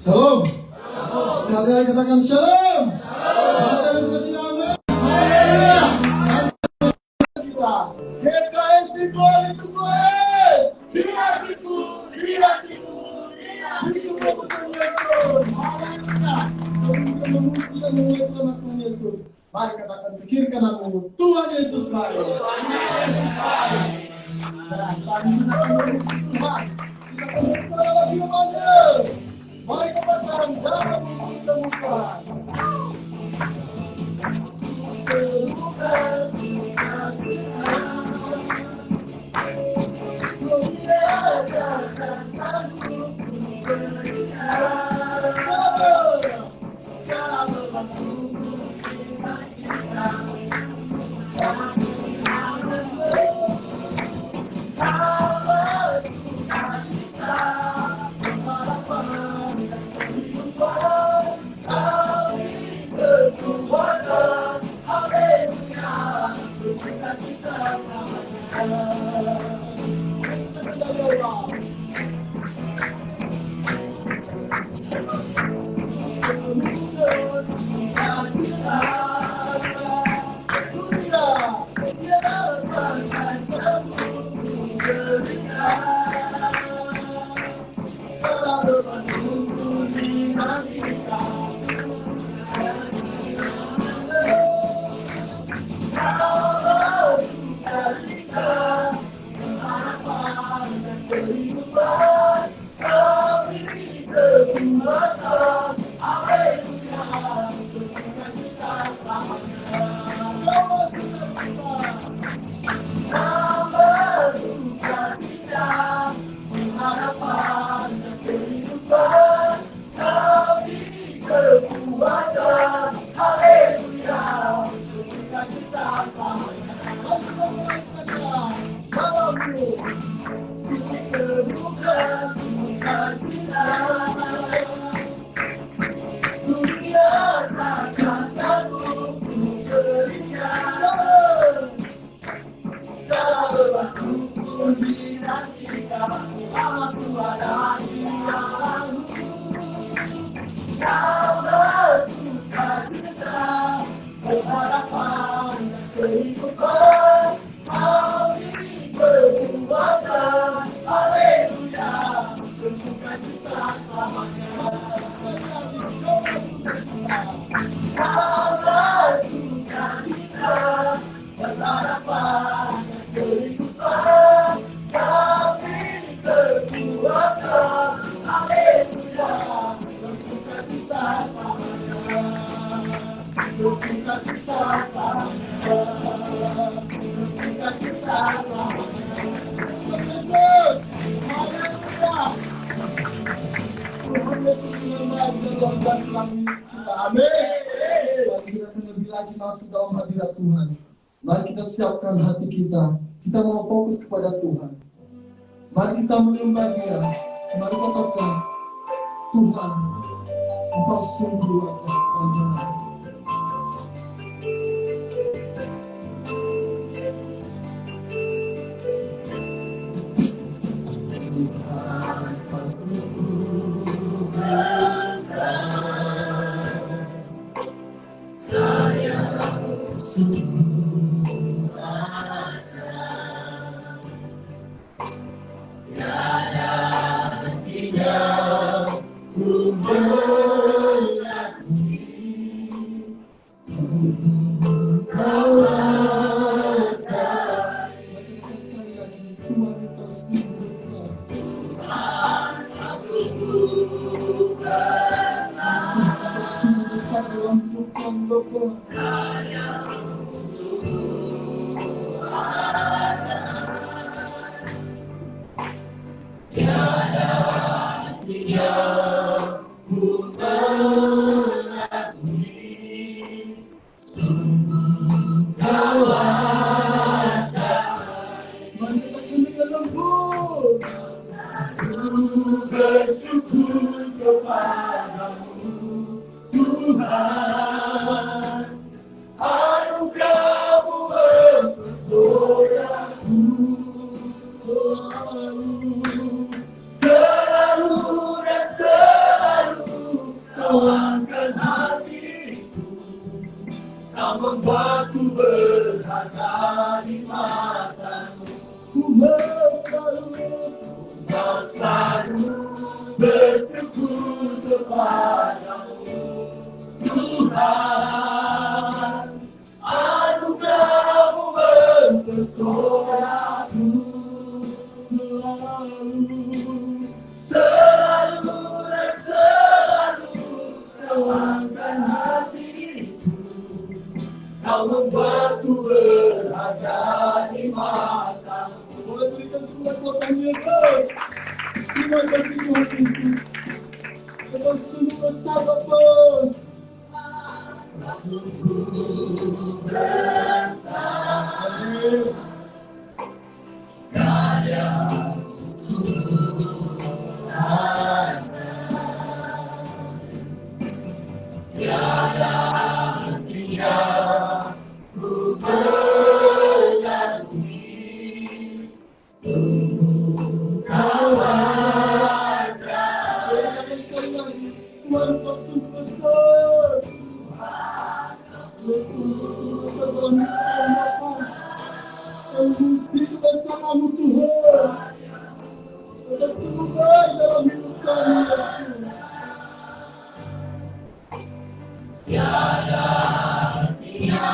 Shalom. Sekali lagi katakan shalom. Haleluya. Kita GKS Glory to Glory. Di hatiku, di hatiku, di tubuhku Tuhan Yesus. Haleluya. Sebelum memuji dan mengucapkan nama Tuhan Yesus, mari katakan pikirkan aku, Tuhan Yesus baik. Tuhan Yesus baik. Nah, setelah kita memuji Tuhan, kita memuji lagi firman-Nya. Mari katakan jangan menemukan. Mari kita siapkan hati kita. Kita mau fokus kepada Tuhan. Mari kita menyembah Dia. Mari katakan, Tuhan, Engkau sungguh ajaib. Selalu dan selalu angkat hatiku, kau membuatku berharga di matamu. Ku selalu bersyukur kepadamu, Tuhan. Anugerahmu mempesonaku, selalu dan selalu kau angkat hatiku, kau membuatku berharga di matamu. Boleh berikan tepuk tangan Yesus. Terima kasih Tuhan Yesus. Engkau sungguh besar Bapa. Sungguh besar. Amin. Puji kebesaran-Mu Tuhan. Sudah sungguh baik dalam hidup kami Yesus. Tiada artinya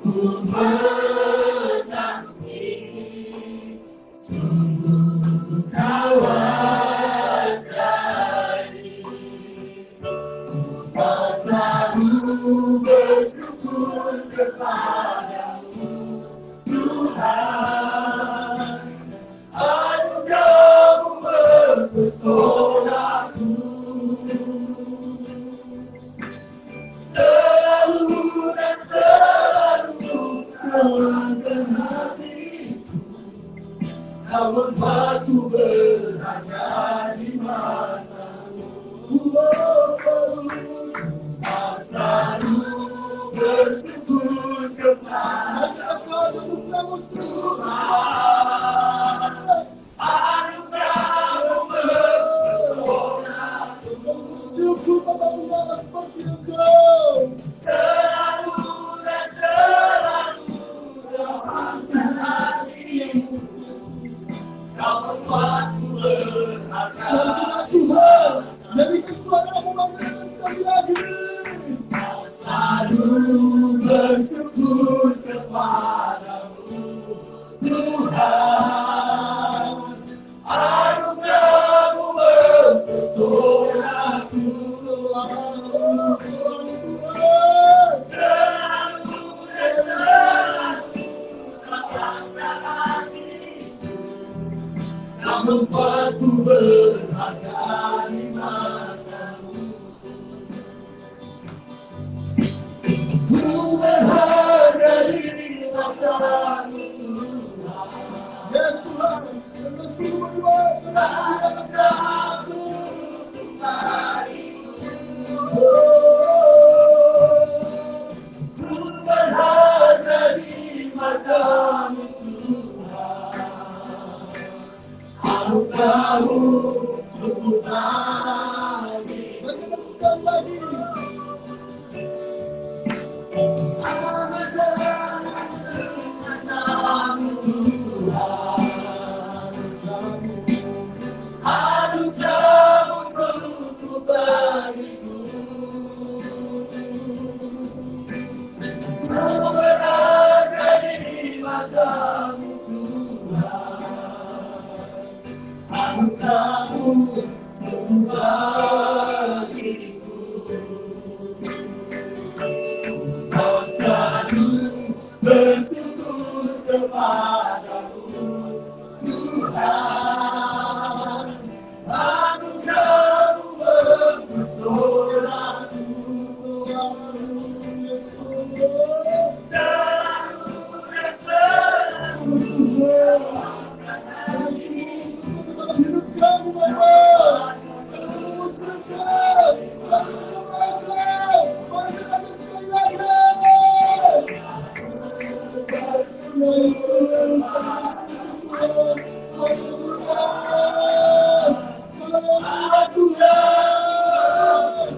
ku menanti, sungguh kau ajaib. Kau selalu bersyukur kepadamu, Tuhan. Anugerahmu mempesonaku, selalu dan selalu kau angkat hatiku, kau membuatku berharga di matamu. Selalu bersyukur kepadamu, Tuhan. Anugerahmu mempesonaku, syukur Bapa mengalah seperti Engkau. Selalu dan selalu kau angkat hatiku, kau membuatku berharga. Dan Tuhan, jadikan suaramu mendengar sekali lagi. Kau selalu bersyukur kepadamu, Tuhan. Anugerahmu mempesonaku, selalu dan selalu kau angkat hatiku, kau membuatku berharga di matamu. Ku berharga di matamu, Tuhan. Yes Tuhan, dengan semua kasih ku berharga di matamu, Tuhan. Anugerahmu cukup bagi. Berikan lagi. Anugerahmu cukup bagiku, ku berharga di matamu, Tuhan. Anugerahmu cukup bagiku, kau selalu bersyukur kepadamu, Tuhan. Anugerahmu mempesonaku, selalu dan selalu dalam hidup kami Bapa. Kami mengucapkan sekali lagi. Yesus, Tuhan.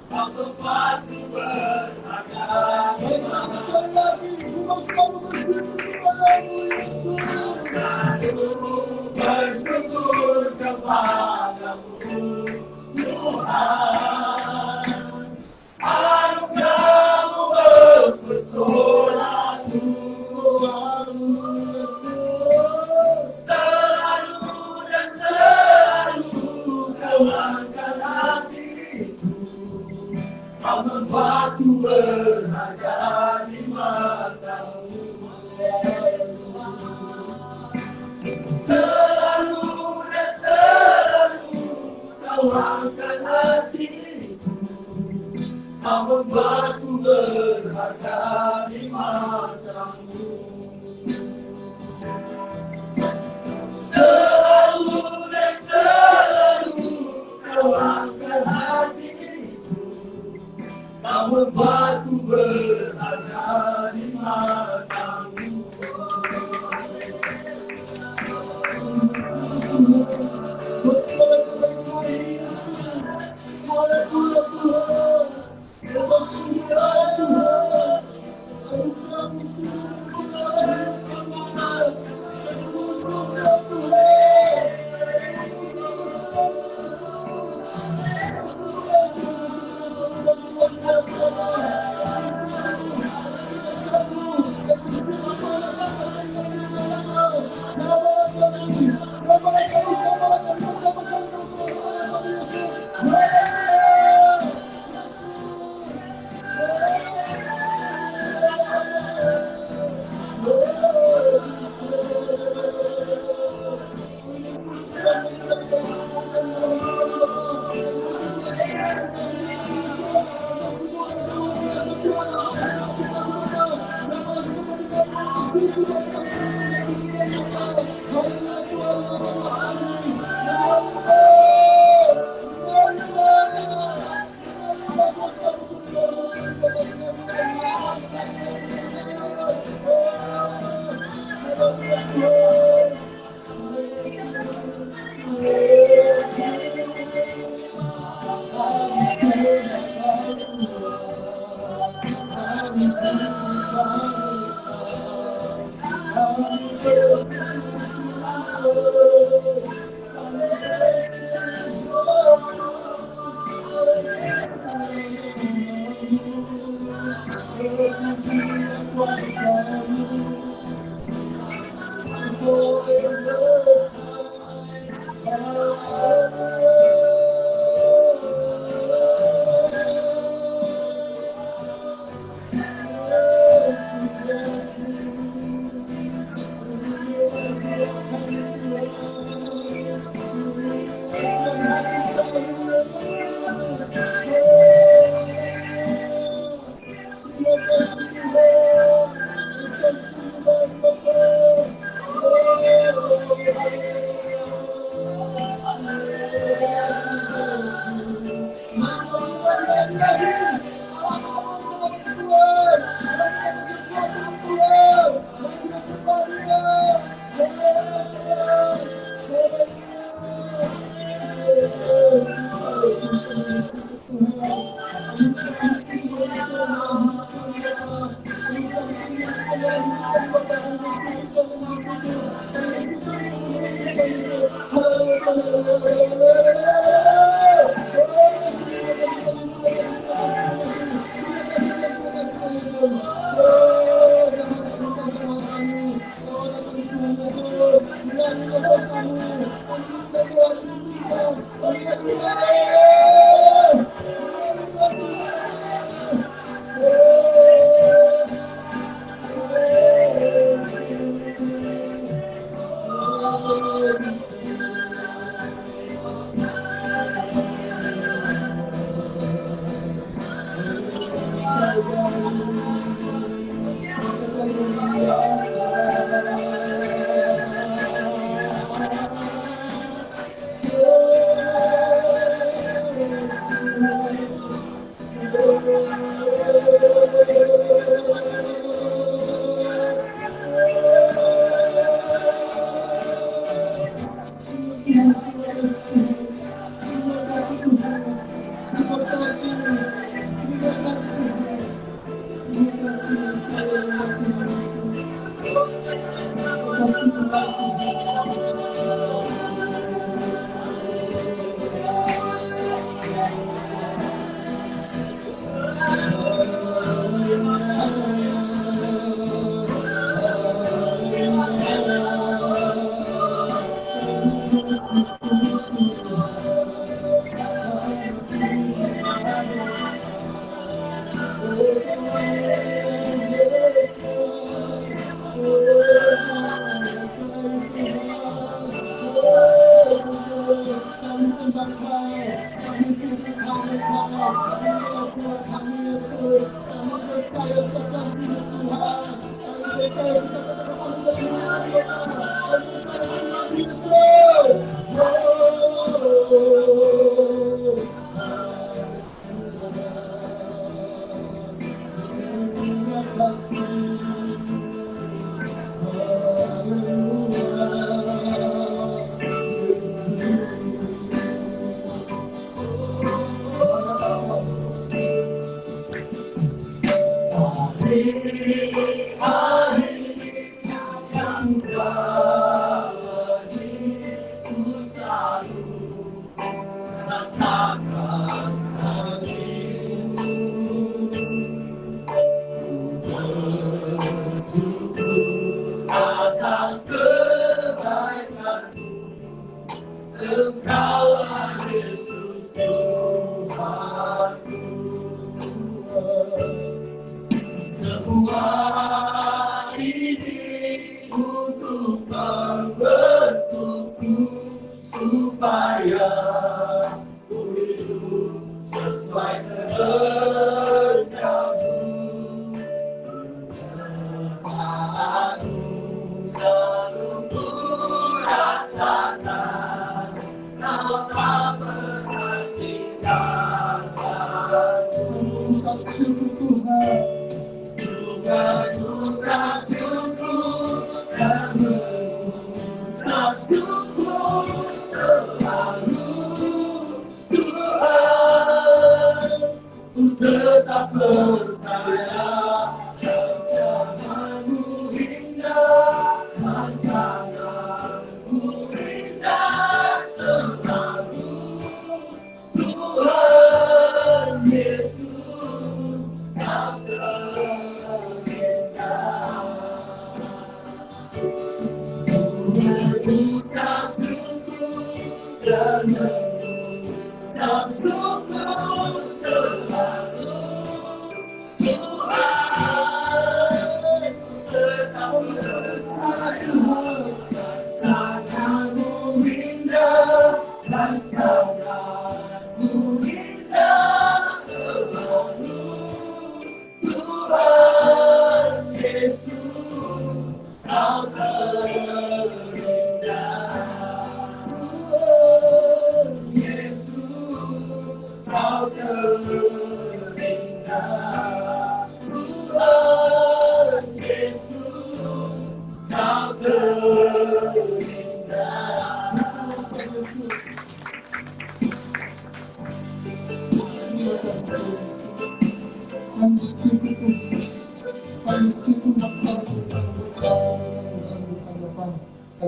Tempatku berada di mana. Sekali lagi, ku selalu bersyukur kepadamu, Yesus. Bersyukur kepadamu, Tuhan. Anugerahmu berpesona, Tuhan Yesus. Selalu dan selalu kau angkat hatiku. Kau membuatku berharga di matamu. Selalu dan selalu kau angkat hatiku. Kau membuatku berharga di matamu. Selalu dan selalu kau angkat hatiku. Kau membuatku berharga di matamu.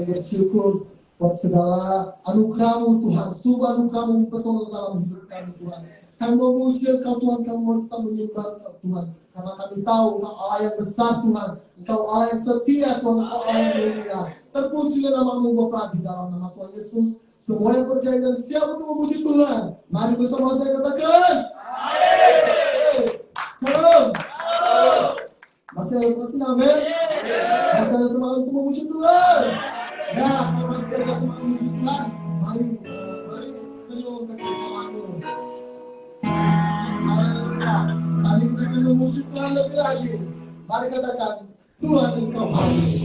Bersyukur buat segala anugerah-Mu Tuhan, sungguh anugerah-Mu mempesona dalam hidup kami Tuhan. Kami memuji Engkau Tuhan, kami tetap menyembah Engkau Tuhan, karena kami tahu Engkau Allah yang besar Tuhan, Engkau Allah yang setia Tuhan, Engkau Allah yang mulia. Terpujilah nama-Mu Bapa di dalam nama Tuhan Yesus. Semua yang percaya dan siap untuk memuji Tuhan, mari bersama saya katakan amin. Shalom. Masih ada semangat, amin. Masih ada semangat untuk memuji Tuhan. Ya, kalau masih ada semangat memuji Tuhan, mari senyum dan ketawamu. Saat kita akan memuji Tuhan lebih lagi. Mari katakan, Tuhan Engkau hadir.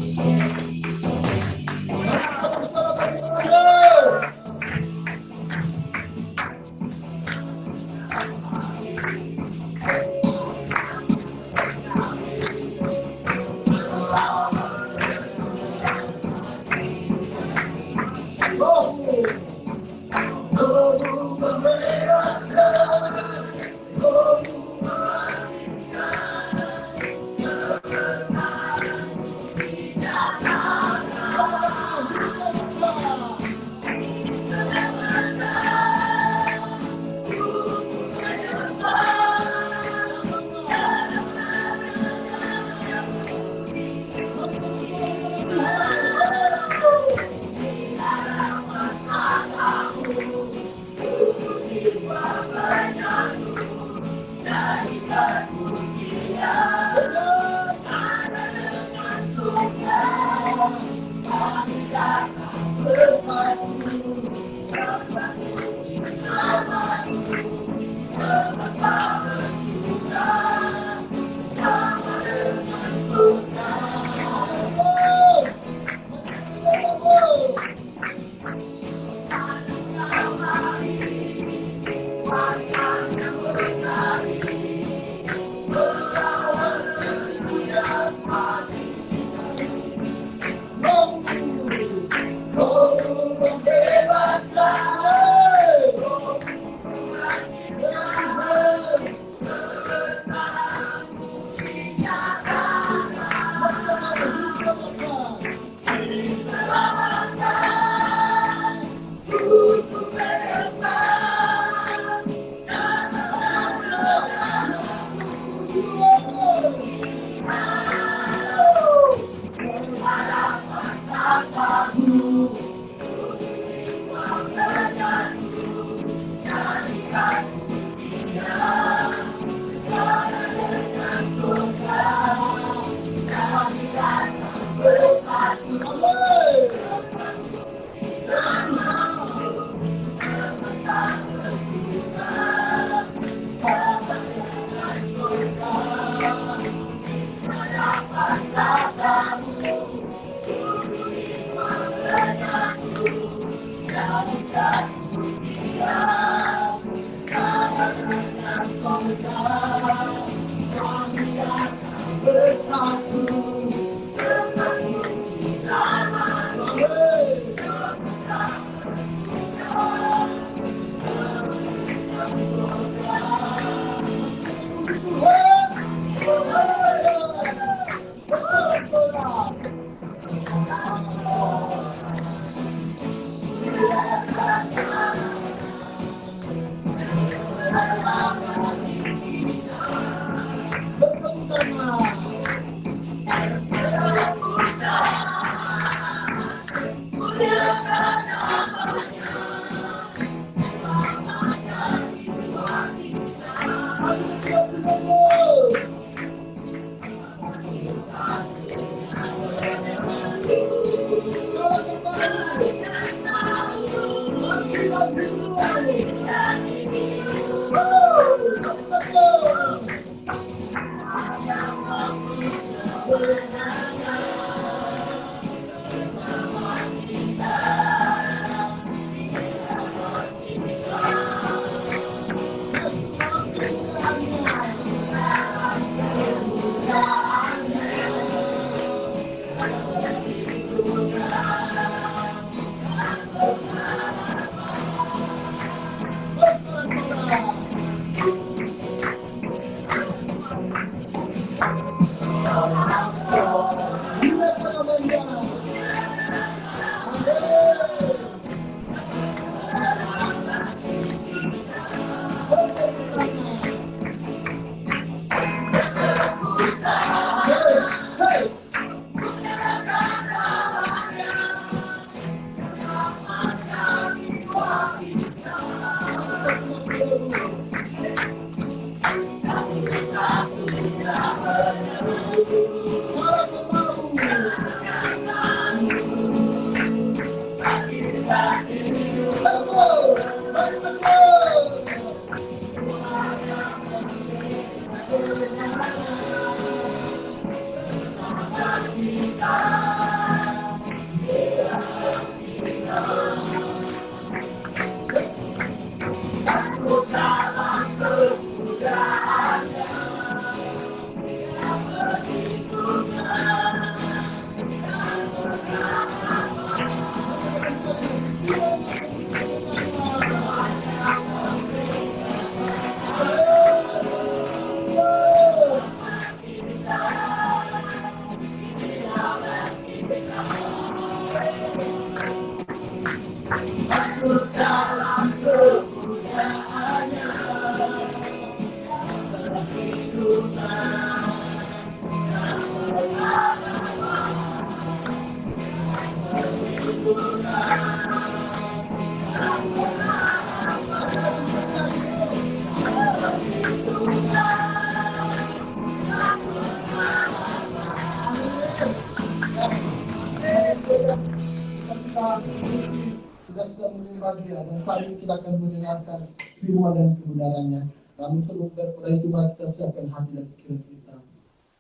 Kita sudah menerima Dia dan saat ini kita akan mendengarkan firman dan kebenarannya. Namun sebelum berdoa itu mari kita siapkan hati dan pikiran kita.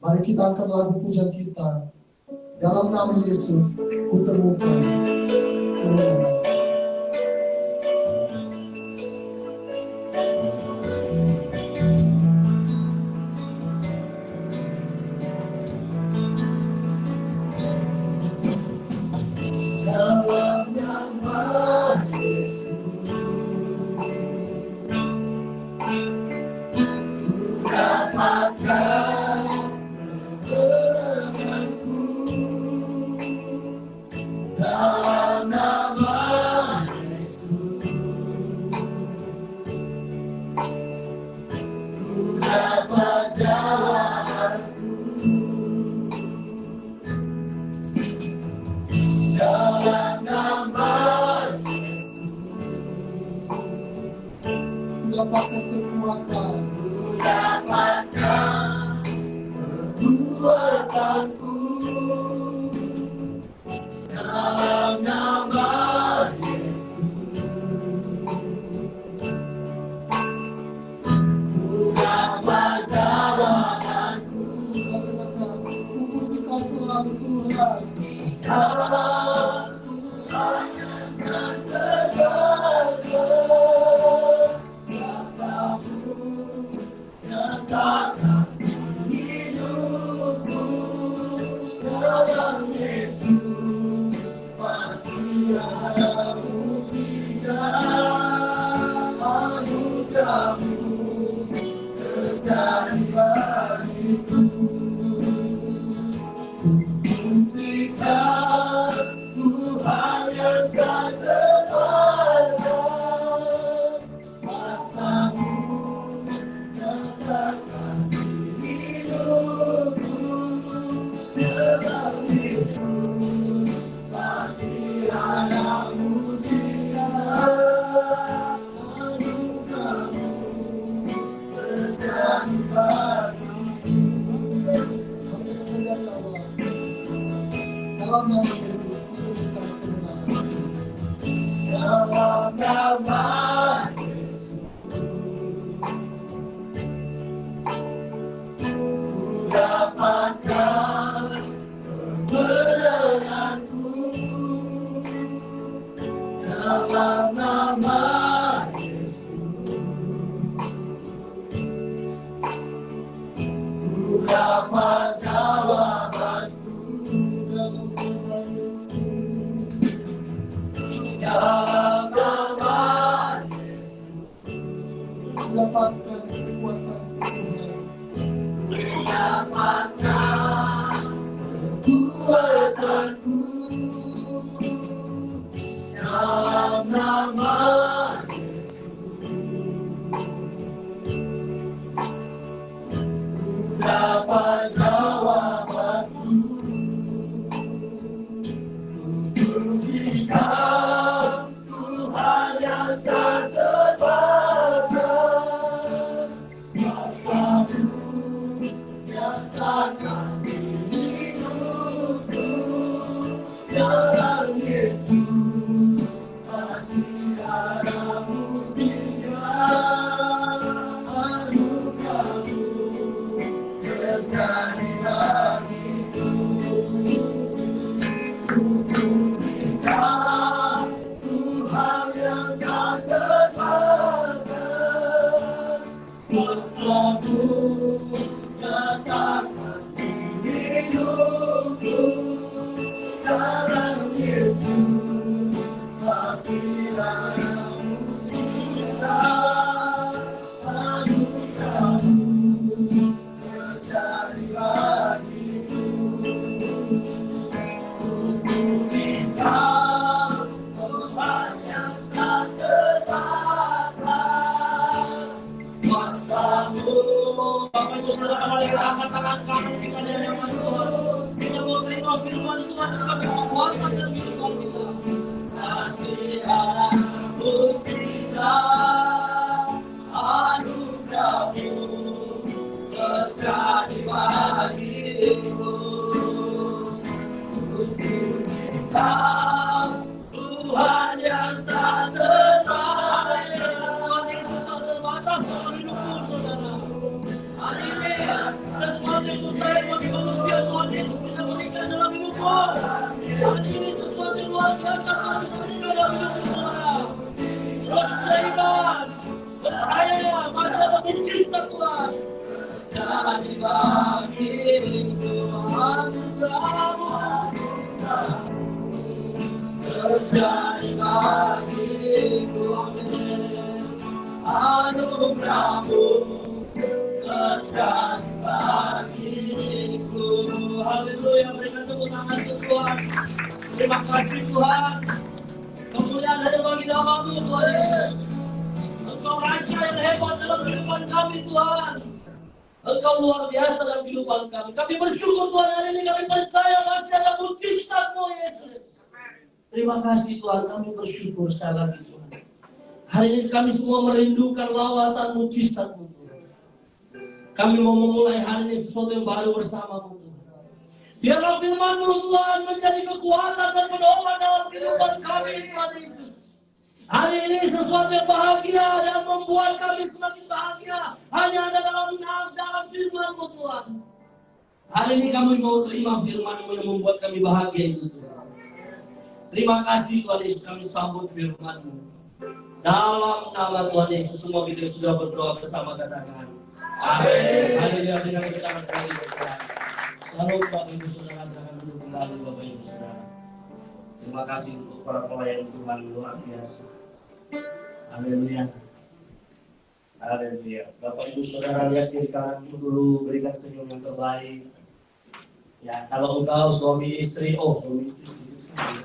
Mari kita angkat lagu pujian kita. Dalam nama Yesus, ku temukan kebenaran. Dapatkan kekuatan, dapatkan kekuatanku dalam nama Yesus. Ku dapat jawabanku, ku pujikan selalu Tuhan. Tuhan yang kan terjaga. Katakan hidup Jika Tuhan yang kan terbatas, masamu katakan hidupku dalam Yesus, pasti ada mujizat anugerahmu terjadi bagiku. Dalam nama Yesus, dalam nama ku dapatkan kemenanganku. Dalam nama ku dapat jawabanku. Dalam nama Yesus, dalam nama Yesus, dapatkan kekuatan Tuhan. Dapatkan kekuatanku. Dalam nama ku dapat jawabanku. Jika Tuhan yang tak terbatas, masamu nyatakan hidupku dalam Yesus, pasti ada mujizat anugerahmu terjadi bagiku. Tuhan yang tak terbatas, masamu nyatakan hidupku dalam Yesus, pasti ada mujizat anugerahmu terjadi bagiku. Tuhan yang tak terbatas, masamu. Bapak Ibu Saudara, mari kita angkat tangan kanan kita di hadapan Tuhan. Kita mau terima firman Tuhan sebagai kekuatan dan firman kita. Kasih ada mujizat anugerahmu terjadi bagiku. Tuhan yang tak terbatas, Tuhan Yesus tak terbatas dalam hidupku, saudara. Hari ini sesuatu yang mustahil bagi manusia, Tuhan Yesus bisa berikan dalam hidupmu. Hari ini sesuatu yang luar biasa Tuhan bisa berikan dalam hidupmu, saudara. Terus beriman, percaya, masih ada mujizat Tuhan terjadi bagiku. Anugerahmu terjadi bagiku, amin. Anugerahmu terjadi bagiku. Haleluya, berikan tepuk tangan untuk Tuhan. Terima kasih Tuhan. Kemuliaan hanya bagi nama-Mu Tuhan Yesus. Engkau raja yang hebat dalam kehidupan kami Tuhan. Engkau luar biasa dalam kehidupan kami. Kami bersyukur Tuhan, hari ini kami percaya masih ada mujizat-Mu Yesus. Terima kasih Tuhan, kami bersyukur sekali lagi Tuhan. Hari ini kami semua merindukan lawatan mujizat-Mu Tuhan. Kami mau memulai hari ini sesuatu yang baru bersama-Mu Tuhan. Biarlah firman-Mu Tuhan menjadi kekuatan dan pedoman dalam kehidupan kami Tuhan Yesus. Hari ini sesuatu yang bahagia dan membuat kami semakin bahagia hanya ada dalam firman-Mu Tuhan. Hari ini kami mau terima firman-Mu yang membuat kami bahagia itu Tuhan. Terima kasih Tuhan Yesus, kami sambut firman-Mu. Dalam nama Tuhan Yesus semua kita sudah berdoa bersama, katakan amin. Haleluya, dengan kita sekali Tuhan. Shalom Bapak Ibu Saudara, silakan duduk kembali Bapak Ibu Saudara. Terima kasih untuk para pelayan Tuhan luar biasa. Haleluya. Haleluya. Bapak Ibu Saudara lihat kiri kananmu dulu, berikan senyum yang terbaik. Ya, kalau engkau suami istri, suami istri sedikit sekali.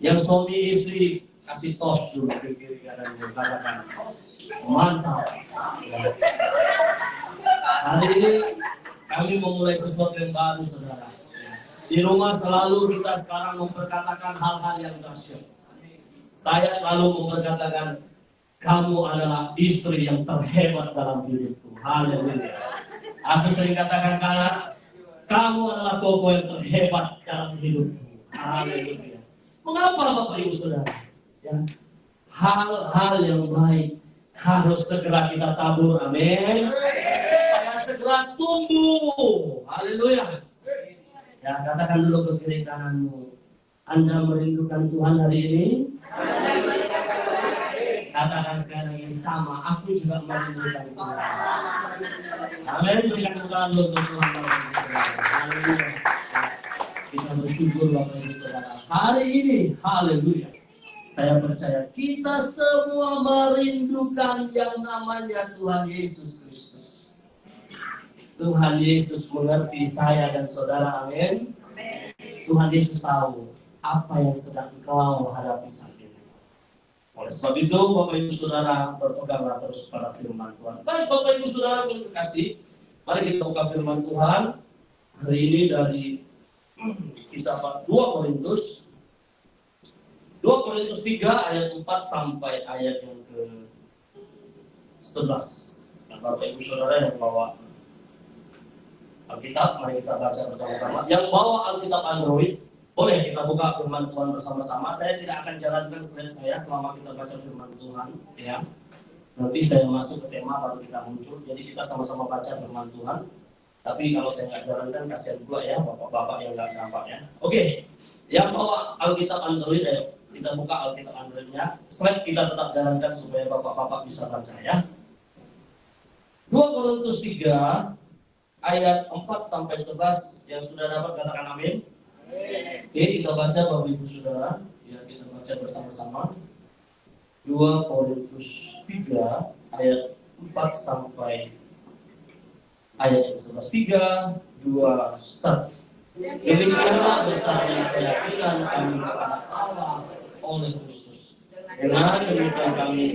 Yang suami istri kasih tos dulu ke kiri kananmu, katakan mantap. Ya. Hari ini kami memulai sesuatu yang baru, saudara. Di rumah selalu kita sekarang memperkatakan hal-hal yang dahsyat. Saya selalu memperkatakan kamu adalah istri yang terhebat dalam hidupku. Haleluya. Aku sering katakan kamu adalah tokoh yang terhebat dalam hidupku. Haleluya. Mengapa Bapak Ibu Saudara? Ya. Hal-hal yang baik harus segera kita tabur. Amin. Supaya segera tumbuh. Haleluya. Ya, katakan dulu ke kiri kananmu. Anda merindukan Tuhan hari ini? Katakan sekali lagi sama, aku juga merindukan Tuhan. Amin. Berikan tepuk tangan untuk Tuhan. Haleluya. Kita bersyukur Bapak Ibu Saudara. Hari ini, haleluya. Saya percaya kita semua merindukan yang namanya Tuhan Yesus Kristus. Tuhan Yesus mengerti saya dan saudara, amin. Tuhan Yesus tahu apa yang sedang engkau hadapi saat ini. Oleh sebab itu, Bapak Ibu Saudara, berpeganglah terus pada firman Tuhan. Baik Bapak Ibu Saudara yang terkasih, mari kita buka firman Tuhan hari ini dari kisah 2 Korintus 3 ayat 4 sampai ayat yang ke-11. Nah, Bapak Ibu Saudara yang bawa Alkitab, mari kita baca bersama-sama. Yang bawa Alkitab Android, boleh kita buka firman Tuhan bersama-sama. Saya tidak akan jalankan slide saya selama kita baca firman Tuhan, ya. Nanti saya masuk ke tema baru kita muncul. Jadi kita sama-sama baca firman Tuhan. Tapi kalau saya nggak jalankan, kasihan pula ya bapak-bapak yang nggak nampak ya. Oke, yang bawa Alkitab Android, ayo kita buka Alkitab Androidnya. Slide kita tetap jalankan supaya bapak-bapak bisa baca ya. 2 Korintus 3 ayat 4 sampai 11 yang sudah dapat katakan amin. Oke, kita baca Bapak Ibu Saudara. Ya, kita baca bersama-sama. 2 Korintus 3 ayat 4 sampai ayat 11. 3, 2, 1. Demikianlah besarnya keyakinan kami kepada Allah oleh Kristus. Dengan demikian kami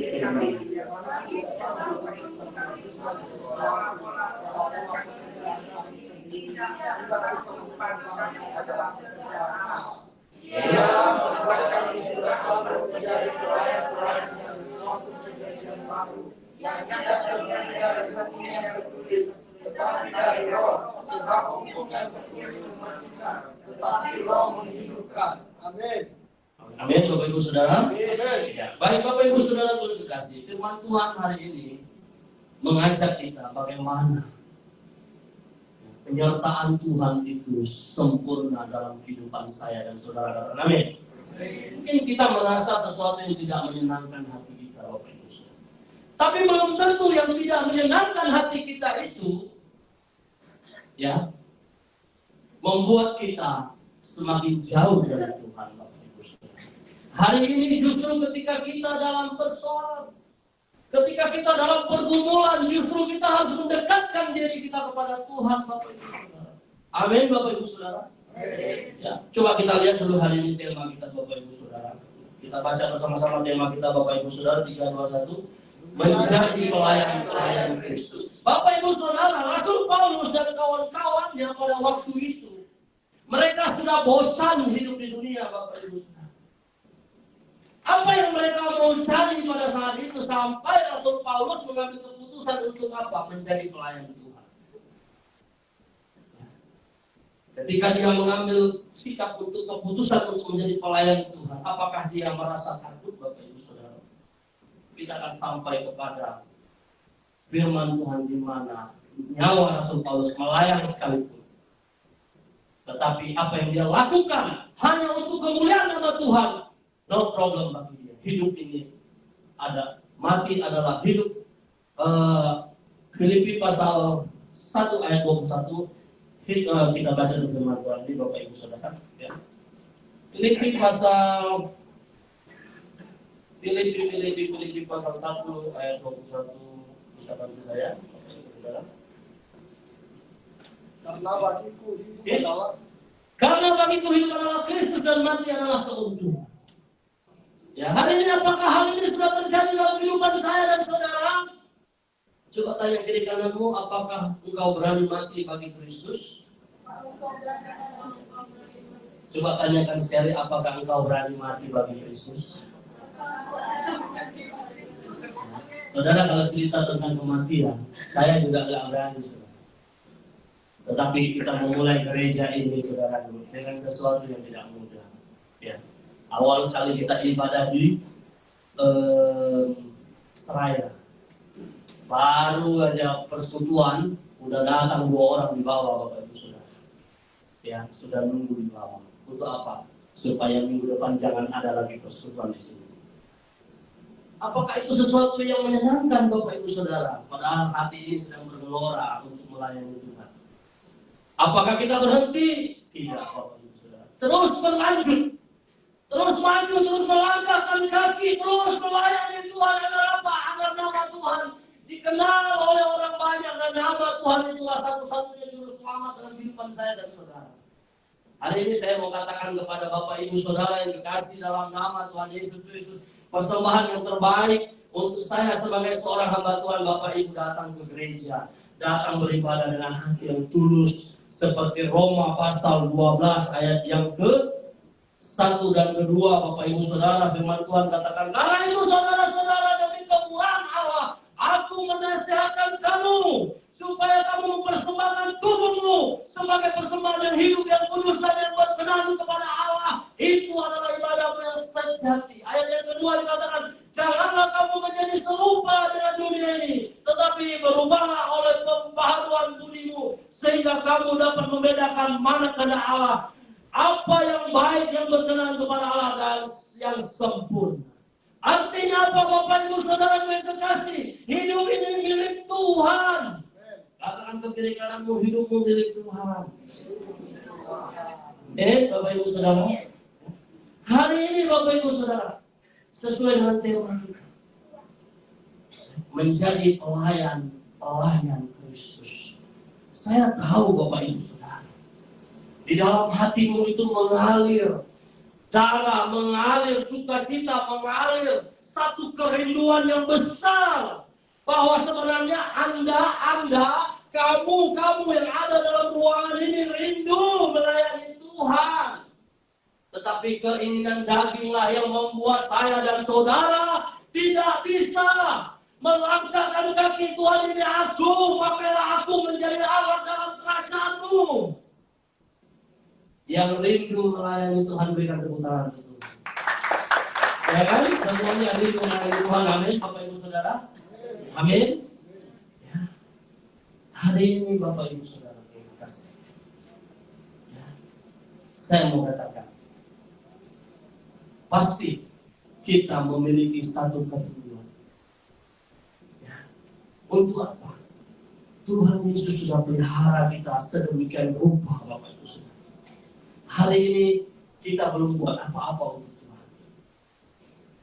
Ia membuat kami juga selalu menjadi pelayan-pelayan yang suatu kejadian baru yang tidak dari hukum yang tertulis, tetapi dari Roh, sebab hukum yang tertulis mematikan, tetapi Roh menghidupkan. Amin. Amin, Bapak Ibu Saudara. Ya. Baik Bapak Ibu Saudara boleh dikasih. Firman Tuhan hari ini mengajak kita bagaimana penyertaan Tuhan itu sempurna dalam kehidupan saya dan saudara. Amin. Mungkin kita merasa sesuatu yang tidak menyenangkan hati kita, Bapak Ibu Saudara. Tapi belum tentu yang tidak menyenangkan hati kita itu, ya, membuat kita semakin jauh dari Tuhan, Bapak Ibu Saudara. Hari ini justru ketika kita dalam persoalan, ketika kita dalam pergumulan, justru kita harus mendekatkan diri kita kepada Tuhan, Bapak Ibu Saudara. Amin, Bapak Ibu Saudara. Ya, coba kita lihat dulu hari ini tema kita, Bapak Ibu Saudara. Kita baca bersama-sama tema kita, Bapak Ibu Saudara. 3, 2, 1. Menjadi pelayan-pelayan Kristus. Bapak Ibu Saudara, Rasul Paulus dan kawan-kawannya pada waktu itu, mereka sudah bosan hidup di dunia, Bapak Ibu Saudara. Apa yang mereka mau cari pada saat itu sampai Rasul Paulus mengambil keputusan untuk apa? Menjadi pelayan Tuhan. Ketika dia mengambil sikap untuk keputusan untuk menjadi pelayan Tuhan, apakah dia merasa takut, Bapak Ibu Saudara? Kita akan sampai kepada firman Tuhan di mana nyawa Rasul Paulus melayang sekalipun. Tetapi apa yang dia lakukan hanya untuk kemuliaan nama Tuhan. No problem bagi dia. Hidup ini ada, mati adalah hidup. Filipi pasal 1 ayat 21. Kita baca di firman Tuhan ini, Bapak Ibu Saudara. Ya. Filipi pasal 1 ayat 21. Bisa bantu saya, Bapak Ibu Saudara? Karena bagiku hidup adalah Karena bagiku hidup adalah Kristus dan mati adalah keuntungan. Ya, hari ini apakah hal ini sudah terjadi dalam kehidupan saya dan saudara? Coba tanya kiri kananmu, apakah engkau berani mati bagi Kristus? Coba tanyakan sekali, apakah engkau berani mati bagi Kristus? Saudara, kalau cerita tentang kematian, saya juga nggak berani, saudara. Tetapi kita memulai gereja ini, saudara, dengan sesuatu yang tidak mudah. Ya. Awal sekali kita ibadah di Seraya. Baru aja persekutuan, udah datang 2 orang di bawah, Bapak Ibu Saudara. Ya, sudah nunggu di bawah. Untuk apa? Supaya minggu depan jangan ada lagi persekutuan di sini. Apakah itu sesuatu yang menyenangkan, Bapak Ibu Saudara? Padahal hati ini sedang bergelora untuk melayani Tuhan. Apakah kita berhenti? Tidak, Bapak Ibu Saudara. Terus berlanjut. Terus maju, terus melangkahkan kaki, terus melayani Tuhan. Agar apa? Agar nama Tuhan dikenal oleh orang banyak, dan nama Tuhan itulah satu-satunya juru selamat dalam kehidupan saya dan saudara. Hari ini saya mau katakan kepada Bapak Ibu Saudara yang dikasih dalam nama Tuhan Yesus Kristus, persembahan yang terbaik untuk saya sebagai seorang hamba Tuhan. Bapak Ibu datang ke gereja, datang beribadah dengan hati yang tulus, seperti Roma pasal 12 ayat yang ke-1 dan ke-2. Bapak Ibu Saudara, firman Tuhan katakan, karena itu saudara-saudara, demi kemurahan Allah, aku menasihatkan kamu supaya kamu mempersembahkan tubuhmu sebagai persembahan yang hidup, yang kudus, dan yang berkenan kepada Allah. Itu adalah ibadahmu yang sejati. Ayat yang kedua dikatakan, janganlah kamu menjadi serupa dengan dunia ini, tetapi berubahlah oleh pembaharuan budimu, sehingga kamu dapat membedakan mana kehendak Allah, apa yang baik, yang berkenan kepada Allah, dan yang sempurna. Artinya apa, Bapak Ibu Saudara yang terkasih? Hidup ini milik Tuhan. Katakan ke kiri kananmu, hidupmu milik Tuhan. Bapak Ibu Saudara, hari ini Bapak Ibu Saudara, sesuai dengan tema kita, menjadi pelayan Kristus. Saya tahu Bapak Ibu Saudara, di dalam hatimu itu mengalir darah, mengalir sukacita, mengalir satu kerinduan yang besar, bahwa sebenarnya kamu yang ada dalam ruangan ini rindu melayani Tuhan. Tetapi keinginan daginglah yang membuat saya dan saudara tidak bisa melangkahkan kaki Tuhan ini. Pakailah aku menjadi alat dalam kerajaan-Mu. Yang rindu melayani Tuhan, berikan tepuk tangan itu. Ya kan? Semuanya rindu melayani Tuhan. Amin, Bapak Ibu Saudara. Amin. Ya. Hari ini Bapak Ibu Saudara, terima kasih. Ya. Saya mau katakan, pasti kita memiliki satu kerinduan. Ya. Untuk apa? Tuhan Yesus sudah pelihara kita sedemikian rupa, Bapak Ibu Saudara. Hari ini kita belum buat apa-apa untuk Tuhan.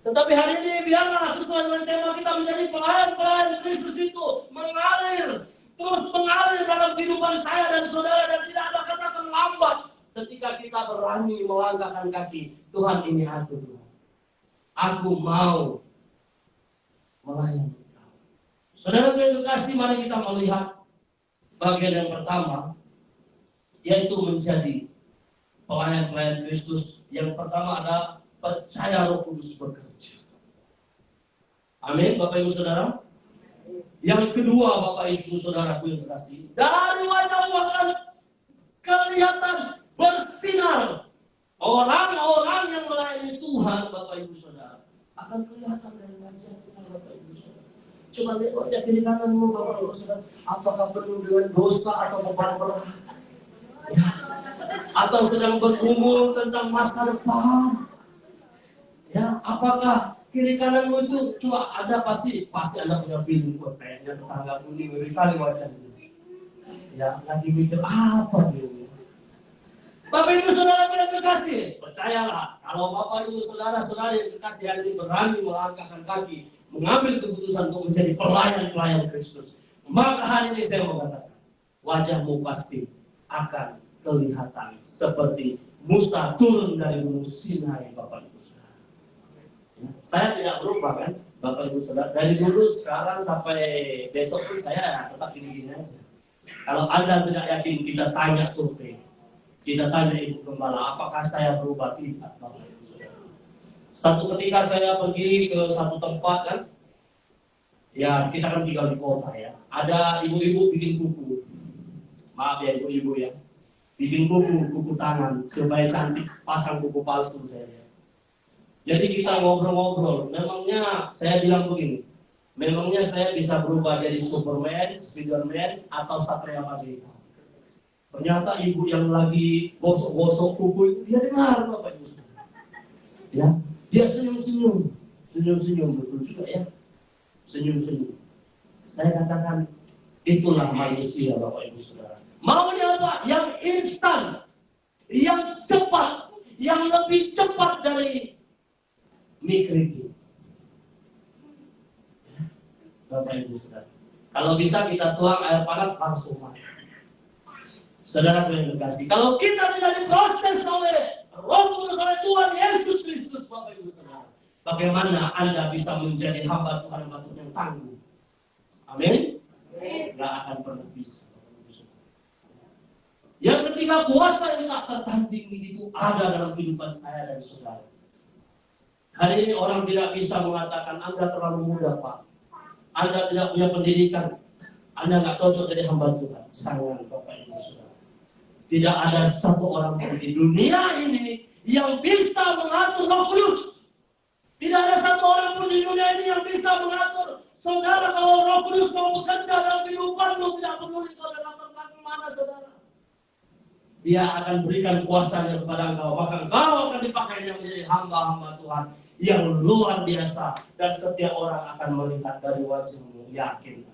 Tetapi hari ini biarlah sesuai dengan tema kita menjadi pelayan Kristus itu mengalir, terus mengalir dalam kehidupan saya dan saudara, dan tidak ada kata terlambat ketika kita berani melangkahkan kaki. Tuhan, ini aku Tuhan. Aku mau melayani Kau. Saudara yang terkasih, mari kita melihat bagian yang pertama, yaitu menjadi pelayan Kristus. Yang pertama ada percaya Roh Kudus bekerja. Amin, Bapak Ibu Saudara. Yang kedua, Bapak Ibu Saudaraku yang terkasih, dari wajahmu akan kelihatan bersinar. Orang-orang yang melayani Tuhan, Bapak Ibu Saudara, akan kelihatan dari wajahmu, Bapak Ibu Saudara. Coba lihat wajah kiri kananmu, Bapak Ibu Saudara. Apakah penuh dengan dosa atau beban berat? Ya. Atau sedang bergumul tentang masa depan? Ya, apakah kiri kananmu itu cuma ada pasti Anda punya feeling, kok kayaknya tetangga ini ngeri kali wajahnya. Ya, lagi mikir apa dia? Bapak Ibu Saudara yang terkasih, percayalah kalau Bapak Ibu Saudara yang terkasih hari ini berani melangkahkan kaki, mengambil keputusan untuk menjadi pelayan-pelayan Kristus, maka hari ini saya mau katakan, wajahmu pasti akan kelihatan seperti Musa turun dari Gunung Sinai, Bapak Ibu Saudara. Ya, saya tidak berubah kan, Bapak Ibu Saudara. Dari dulu sekarang sampai besok pun saya tetap gini-gini aja. Kalau Anda tidak yakin, kita tanya survei, kita tanya Ibu Gembala, apakah saya berubah? Tidak, Bapak Ibu Saudara. Satu ketika saya pergi ke satu tempat kan, ya kita kan tinggal di kota ya. Ada ibu-ibu bikin kuku. Maaf ya ibu-ibu ya. Bikin kuku tangan supaya cantik, pasang kuku palsu saya. Jadi kita ngobrol-ngobrol. Memangnya saya bilang begini. Memangnya saya bisa berubah jadi Superman, Spiderman, atau Satria Baja. Ternyata ibu yang lagi gosok-gosok kuku itu dia dengar Bapak Ibu. Ya, dia senyum-senyum, betul juga ya. Senyum-senyum. Saya katakan itulah manusia Bapak Ibu Saudara. Maunya apa? Yang instan, yang cepat, yang lebih cepat dari mikir. Bapak Ibu Saudara. Kalau bisa kita tuang air panas langsung mati. Saudara yang terkasih, kalau kita tidak diproses oleh Roh Kudus oleh Tuhan Yesus Kristus, Bapak Ibu Saudara, bagaimana Anda bisa menjadi hamba Tuhan yang tangguh? Amin. Tidak akan pernah bisa. Yang ketika kuasa yang tak tertandingi itu ada dalam kehidupan saya dan saudara. Hari ini orang tidak bisa mengatakan Anda terlalu muda Pak, Anda tidak punya pendidikan, Anda nggak cocok jadi hamba Tuhan. Jangan Bapak Ibu Saudara. Tidak ada satu orang pun di dunia ini yang bisa mengatur Roh Kudus. Tidak ada satu orang pun di dunia ini yang bisa mengatur saudara. Kalau Roh Kudus mau bekerja dalam kehidupanmu, tidak peduli kalau latar belakang mana saudara. Dia akan berikan kuasanya kepada engkau, maka engkau akan dipakainya menjadi hamba-hamba Tuhan yang luar biasa, dan setiap orang akan melihat dari wajahmu. Yakin.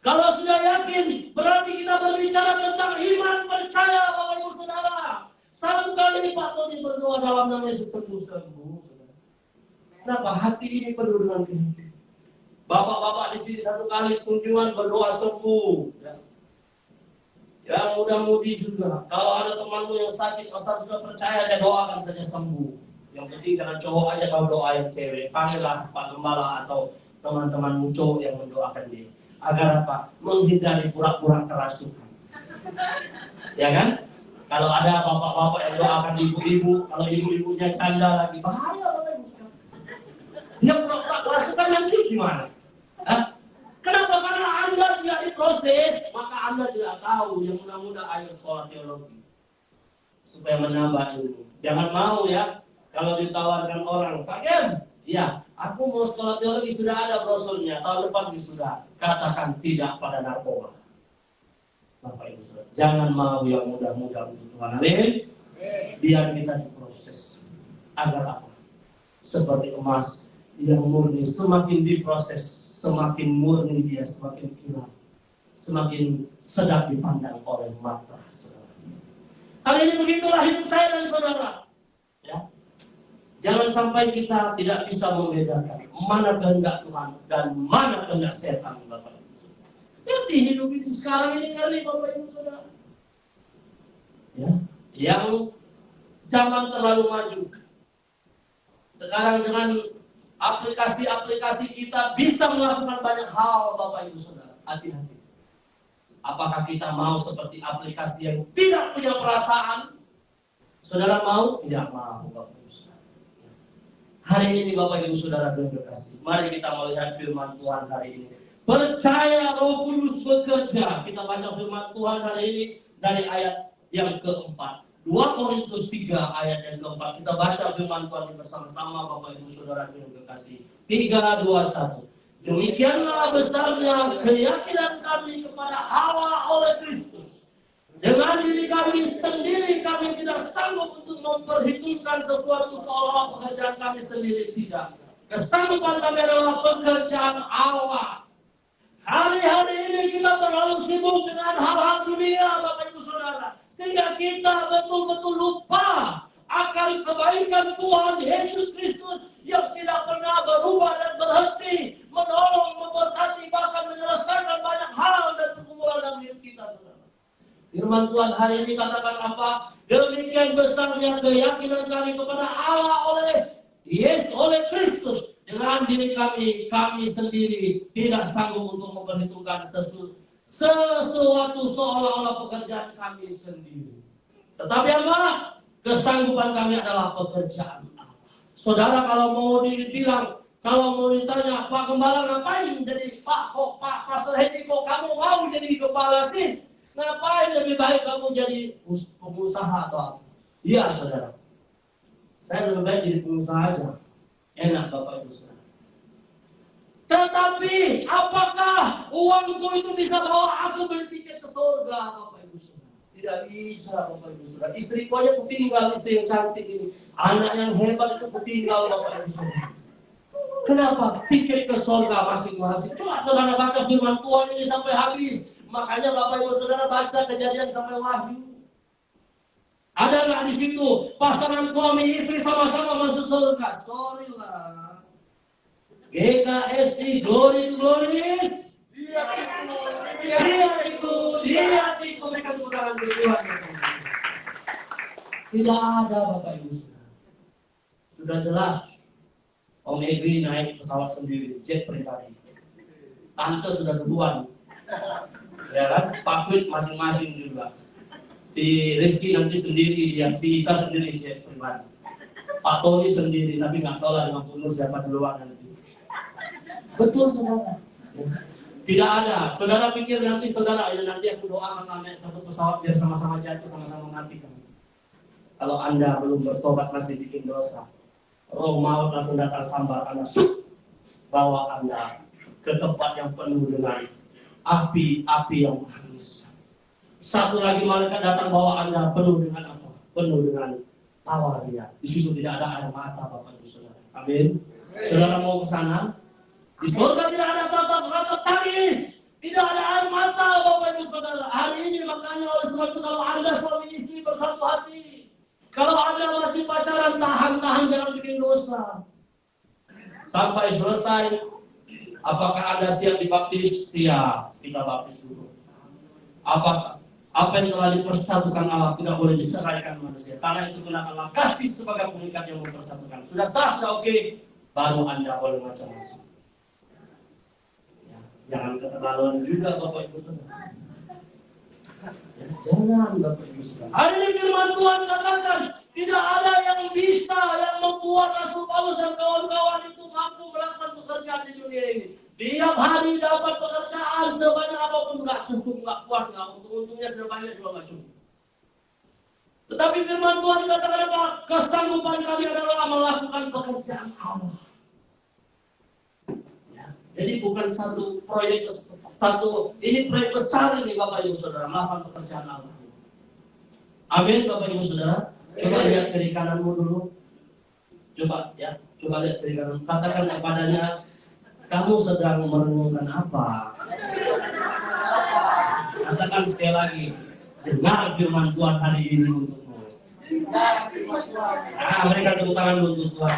Kalau sudah yakin, berarti kita berbicara tentang iman percaya Bapak Ibu Saudara. Satu kali lipat Tony berdoa dalam nama Yesus sembuh. Kenapa? Hati ini penuh dengan kehendak. Bapak-bapak di sini satu kali kunjungan berdoa sembuh. Yang muda-mudi juga. Kalau ada temanmu yang sakit, asal sudah percaya, dia doakan saja sembuh. Yang penting jangan cowok aja kalau doa yang cewek. Panggillah Pak Gembala atau teman-temanmu cowok yang mendoakan dia. Agar apa? Menghindari pura-pura kerasukan. Ya kan? Kalau ada bapak-bapak yang doakan ibu-ibu, kalau ibu-ibunya canda lagi, bahaya Bapak Ibu. Dia pura-pura kerasukan nanti gimana? Hah? Kenapa? Karena Anda tidak diproses, maka Anda tidak tahu. Yang muda-muda ayo sekolah teologi supaya menambah ilmu. Jangan mau ya, kalau ditawarkan orang, Pak Gem, ya, aku mau sekolah teologi, sudah ada brosurnya, tahun depan sudah. Katakan tidak pada narkoba. Bapak Ibu Saudara, jangan mau yang muda-muda untuk Tuhan. Amin. Biar kita diproses. Agar apa? Seperti emas yang murni, semakin diproses, semakin murni dia, semakin kilat, semakin sedap dipandang oleh mata saudara. Hal ini begitulah hidup saya dan saudara. Ya. Jangan sampai kita tidak bisa membedakan mana kehendak Tuhan dan mana kehendak setan, Bapak Ibu. Jadi hidup ini sekarang ini ngeri, Bapak Ibu Saudara. Ya. Yang zaman terlalu maju. Sekarang dengan aplikasi-aplikasi kita bisa melakukan banyak hal, Bapak Ibu Saudara. Hati-hati. Apakah kita mau seperti aplikasi yang tidak punya perasaan? Saudara mau? Tidak mau, Bapak Ibu Saudara. Hari ini Bapak Ibu Saudara berkasih, mari kita melihat firman Tuhan hari ini. Percaya Roh Kudus bekerja. Kita baca firman Tuhan hari ini dari ayat yang keempat. 2 Korintus 3 ayat yang keempat. Kita baca firman Tuhan bersama-sama Bapak Ibu Saudara yang berkasih. 3, 2, 1. Demikianlah besarnya keyakinan kami kepada Allah oleh Kristus. Dengan diri kami sendiri kami tidak sanggup untuk memperhitungkan sesuatu seolah pekerjaan kami sendiri, tidak. Kesanggupan kami adalah pekerjaan Allah. Hari-hari ini kita terlalu sibuk dengan hal-hal dunia, Bapak Ibu Saudara, sehingga kita betul-betul lupa akan kebaikan Tuhan Yesus Kristus yang tidak pernah berubah dan berhenti menolong, memberkati, bahkan menyelesaikan banyak hal dan pergumulan dalam hidup kita, saudara. Firman Tuhan hari ini katakan apa? Demikian besarnya keyakinan kami kepada Allah oleh Kristus. Dengan diri kami sendiri tidak sanggup untuk memperhitungkan sesuatu seolah-olah pekerjaan kami sendiri. Tetapi apa? Kesanggupan kami adalah pekerjaan Allah. Saudara, kalau mau ditanya, Pak Gembala ngapain jadi Pak Pastor Hedi, kok kamu mau jadi gembala sih? Ngapain lebih baik kamu jadi pengusaha atau apa? Iya, saudara. Saya lebih baik jadi pengusaha aja. Enak Bapak Ibu saudara. Tetapi apakah uangku itu bisa bawa aku beli tiket ke surga, Bapak Ibu saudara? Tidak bisa, Bapak Ibu saudara. Istriku aja kutinggal, istri yang cantik ini. Anak yang hebat itu kutinggal, Bapak Ibu saudara. Kenapa? Tiket ke surga masing-masing. Coba saudara baca firman Tuhan ini sampai habis. Makanya Bapak Ibu saudara baca Kejadian sampai Wahyu. Ada nggak di situ pasangan suami istri sama-sama masuk surga? Sorry lah. GKSI, glory to glory. Dia ikut mereka tepuk tangan Tuhan. Tidak ada Bapak Ibu saudara. Sudah jelas. Om Egri naik pesawat sendiri, jet pribadi. Tante sudah duluan. Ya kan? Pak Kwit masing-masing juga. Si Rizky nanti sendiri, si Ita sendiri jet pribadi. Pak Tony sendiri, tapi nggak tahu lah dengan penuh siapa duluan nanti. Betul saudara. Tidak ada. Saudara pikir nanti nanti aku doakan naik satu pesawat biar sama-sama jatuh, sama-sama mati kan. Kalau Anda belum bertobat masih bikin dosa, roh maut langsung datang sambar Anda, bawa Anda ke tempat yang penuh dengan api yang menghabiskan. Satu lagi malaikat datang bawa Anda penuh dengan apa? Penuh dengan tawa dia. Di situ tidak ada air mata, Bapak Ibu saudara. Amin. Saudara mau ke sana? Di surga tidak ada tatap tangis, tidak ada air mata, Bapak Ibu saudara. Hari ini makanya oleh sebab itu kalau Anda suami istri bersatu hati, kalau Anda masih pacaran, tahan jangan bikin dosa. Sampai selesai. Apakah Anda siap dibaptis? Siap. Kita baptis dulu. Apa yang telah dipersatukan Allah tidak boleh diceraikan manusia. Karena itu kenakanlah kasih sebagai pengikat yang mempersatukan. Sudah sah, sudah oke. Baru Anda boleh macam-macam. Ya, jangan keterlaluan juga Bapak Ibu saudara. Ya, jangan Bapak Ibu saudara. Hari ini firman Tuhan katakan tidak ada yang bisa yang membuat Rasul Paulus dan kawan-kawan itu mampu melakukan pekerjaan di dunia ini. Tiap hari dapat pekerjaan sebanyak apapun nggak cukup, nggak puas, nggak untungnya sudah banyak juga nggak cukup. Tetapi firman Tuhan dikatakan apa? Kesanggupan kami adalah melakukan pekerjaan Allah. Ya, jadi bukan satu proyek ini proyek besar ini Bapak Ibu Saudara, melakukan pekerjaan Allah. Amin Bapak Ibu Saudara. Coba lihat kiri kananmu dulu. Coba lihat kiri kanan. Katakan kepadanya, kamu sedang merenungkan apa? Katakan sekali lagi, dengar firman Tuhan hari ini untukmu. Mereka tepuk tangan untuk Tuhan.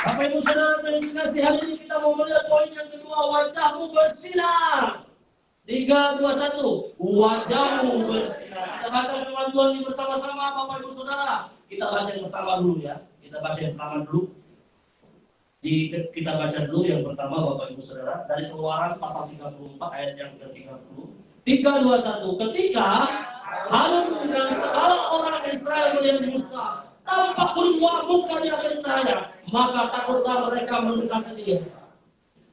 Bapak Ibu Saudara di hari ini kita mau melihat poin yang kedua, wajahmu bersinar. 3, 2, 1, wajahmu bersinar. Kita baca firman Tuhan ini bersama-sama Bapak Ibu Saudara. Kita baca yang pertama dulu ya. Kita baca yang pertama Bapak Ibu Saudara dari Keluaran pasal 34 ayat yang ke-30. 3, 2, 1. Ketika Harun dan segala orang Israel melihat Musa tampak berubah mukanya bercahaya, maka takutlah mereka mendekati dia.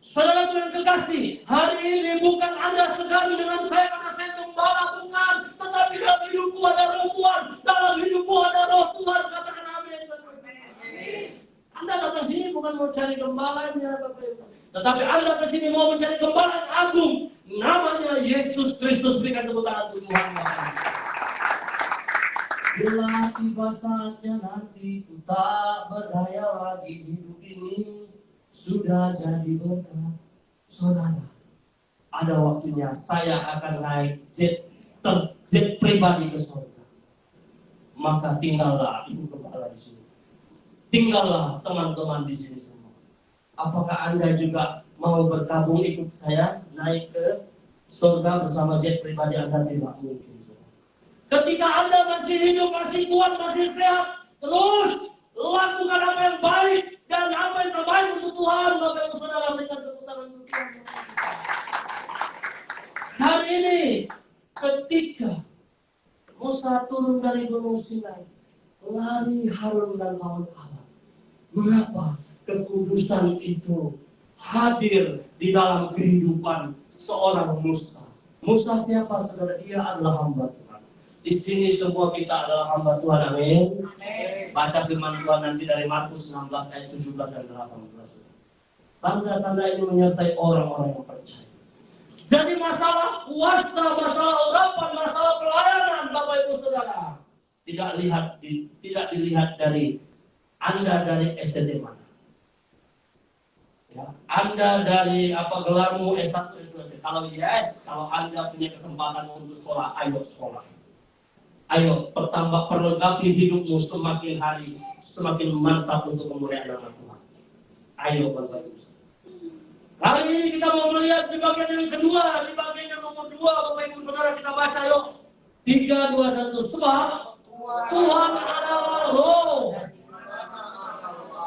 Saudara yang kekasih, hari ini bukan Anda segan dengan saya karena saya gembala, bukan. Tetapi dalam hidupku ada roh Tuhan. Dalam hidupku ada roh Tuhan. Katakan amin. Anda datang sini bukan mau cari gembalanya, Bapak Ibu. Tetapi Anda ke sini mau mencari gembala yang agung. Namanya Yesus Kristus. Berikan tepuk tangan untuk Tuhan. Bila tiba saatnya nanti ku tak berdaya lagi, hidup ini sudah jadi berkat. Saudara, ada waktunya saya akan naik jet pribadi ke surga. Maka tinggallah ibu gembala di sini. Tinggallah teman-teman di sini semua. Apakah Anda juga mau bergabung ikut saya naik ke surga bersama jet pribadi Anda? Tidak mungkin. Ketika Anda masih hidup, masih kuat, masih sehat, terus lakukan apa yang baik dan apa yang terbaik untuk Tuhan. Bapak Ibu Saudara, berikan tepuk tangan untuk Tuhan. Hari ini, ketika Musa turun dari Gunung Sinai, lari Harun dan kawan-kawan. Mengapa kekudusan itu hadir di dalam kehidupan seorang Musa? Musa siapa, saudara? Dia adalah hamba Tuhan. Di sini semua kita adalah hamba Tuhan, amin. Baca firman Tuhan nanti dari Markus 16 ayat 17 dan 18. Tanda-tanda ini menyertai orang-orang yang percaya. Jadi masalah kuasa, masalah urapan, masalah pelayanan, Bapak Ibu Saudara, tidak dilihat dari Anda dari SD mana. Ya, Anda dari gelarmu S1, S2. Kalau yes, kalau Anda punya kesempatan untuk sekolah, ayo sekolah. Ayo perlengkapi hidupmu semakin hari semakin mantap untuk kemuliaan nama Tuhan. Ayo Bapak Ibu. Hari ini kita mau melihat di bagian yang kedua, di bagian yang nomor 2, Bapak Ibu Saudara, kita baca yuk. 3, 2, 1. Sebab Tuhan adalah Roh.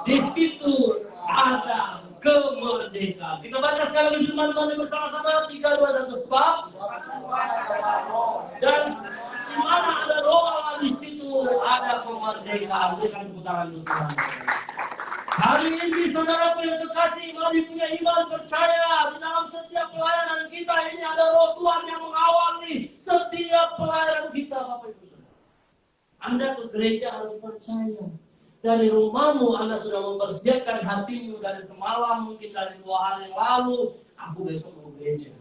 Di situ ada kemerdekaan. Kita baca sekali lagi firman Tuhan bersama-sama. 3, 2, 1. Sebab dan di mana ada Roh Allah, di situ ada kemerdekaan. Berikan tepuk tangan untuk Tuhan. Hari ini saudara punya kekasih, mari punya iman, percaya di dalam setiap pelayanan kita ini ada Roh Tuhan yang mengawali setiap pelayanan kita, Bapak Ibu Saudara. Anda ke gereja harus percaya. Dari rumahmu Anda sudah mempersiapkan hatimu dari semalam, mungkin dari 2 hari yang lalu, aku besok mau gereja.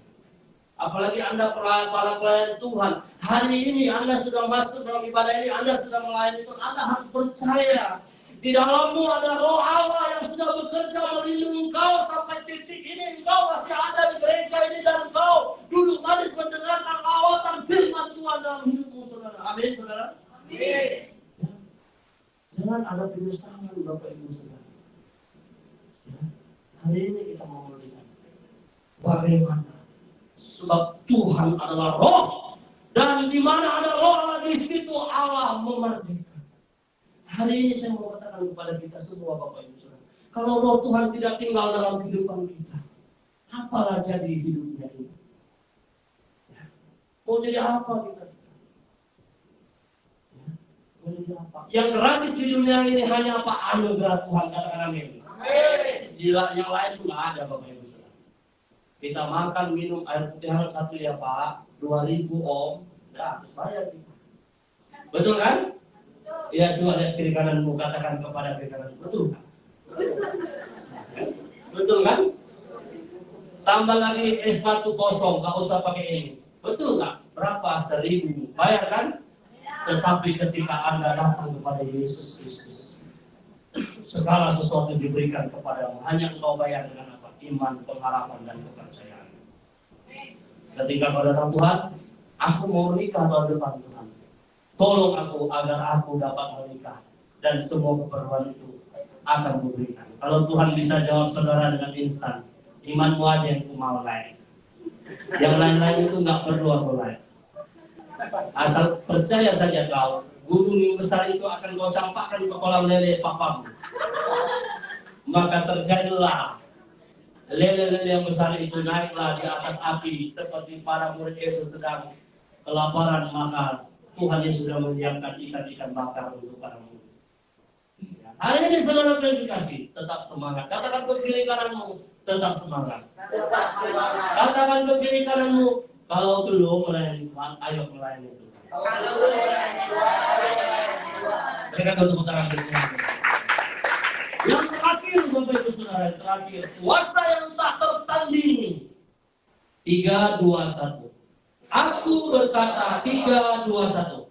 Apalagi Anda para pelayan Tuhan, hari ini Anda sudah masuk dalam ibadah ini, Anda sudah melayani Tuhan, Anda harus percaya. Di dalammu ada Roh Allah yang sudah bekerja melindungi engkau sampai titik ini. Engkau masih ada di gereja ini dan engkau duduk manis mendengarkan lawatan firman Tuhan dalam hidupmu, saudara. Amin, saudara. Amin. Jangan ada penyesalan, Bapak Ibu saudara. Ya. Hari ini kita mau melihat bagaimana sebab Tuhan adalah Roh, dan di mana ada Roh Allah, di situ Allah memerdekakan. Hari ini saya mau katakan kepada kita semua, Bapak Ibu Saudara, kalau Roh Tuhan tidak tinggal dalam kehidupan kita, apalah jadi hidupnya ini? Ya. Mau jadi apa kita sekarang? Ya. Mau jadi apa? Yang gratis di dunia ini hanya apa? Anugerah Tuhan, katakan amin. Yang lain itu nggak ada, Bapak Ibu Saudara. Kita makan, minum air putih hangat 1 ya Pak, 2.000 Om, udah habis bayar kita. Betul kan? Ya, coba lihat kiri kananmu, katakan kepada kiri kananmu, betul kan? Betul kan? Tambah lagi es batu kosong, gak usah pakai ini. Betul nggak? Berapa? 1.000. Bayar kan? Tetapi ketika Anda datang kepada Yesus Kristus, segala sesuatu diberikan kepadamu. Hanya engkau bayar dengan apa? Iman, pengharapan, dan kepercayaan. Ketika kau datang, Tuhan, aku mau menikah tahun depan, Tuhan. Tolong aku agar aku dapat menikah, dan semua keperluan itu akan diberikan. Kalau Tuhan bisa jawab saudara dengan instan, imanmu aja yang mau lain. Yang lain-lain itu nggak perlu aku lain. Asal percaya saja kau, gunung yang besar itu akan kau campakkan ke kolam lele papamu. Maka terjadilah lele-lele yang besar itu naiklah di atas api, seperti para murid Yesus sedang kelaparan, maka Tuhan yang sudah menyiapkan ikan-ikan bakar untuk para murid. Hari ini saudara dikasih, tetap semangat. Katakan ke kiri kananmu, tetap semangat. Tetap semangat. Katakan ke kiri kananmu, kalau belum melayani Tuhan, ayo melayani Tuhan. Kalau belum melayani Tuhan, ayo melayani Tuhan. Berikan tepuk tangan bagi Tuhan. Yang terakhir, Bapak Ibu Saudara, yang terakhir, kuasa yang tak tertandingi. 3, 2, 1. Aku berkata, 3, 2, 1.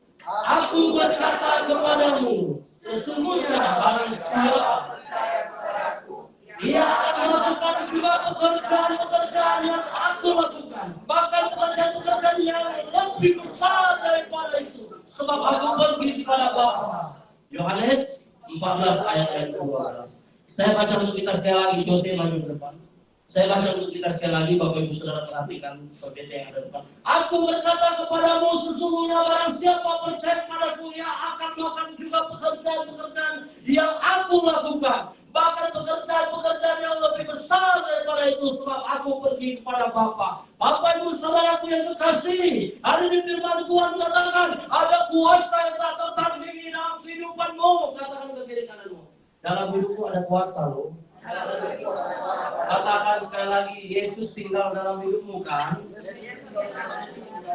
Aku berkata kepadamu, sesungguhnya barang siapa percaya kepadaku, ia akan melakukan juga pekerjaan-pekerjaan yang aku lakukan, bahkan pekerjaan-pekerjaan yang lebih besar daripada itu, sebab aku pergi kepada Bapa. Yohanes 14 ayat 12. Saya baca untuk kita sekali lagi, Jose maju ke depan. Saya baca untuk kita sekali lagi, Bapak Ibu Saudara perhatikan PPT yang ada depan. Aku berkata kepadamu, sesungguhnya barang siapa percaya padaku, ia akan melakukan juga pekerjaan-pekerjaan yang aku lakukan. Bahkan pekerjaan-pekerjaan yang lebih besar daripada itu, sebab aku pergi kepada Bapa. Bapak Ibu Saudaraku yang kekasih, hari ini firman Tuhan katakan, ada kuasa yang tak tertandingi dalam kehidupanmu. Katakan ke kiri kananmu, dalam hidupku ada kuasa loh. Katakan sekali lagi, Yesus tinggal dalam hidupmu kan?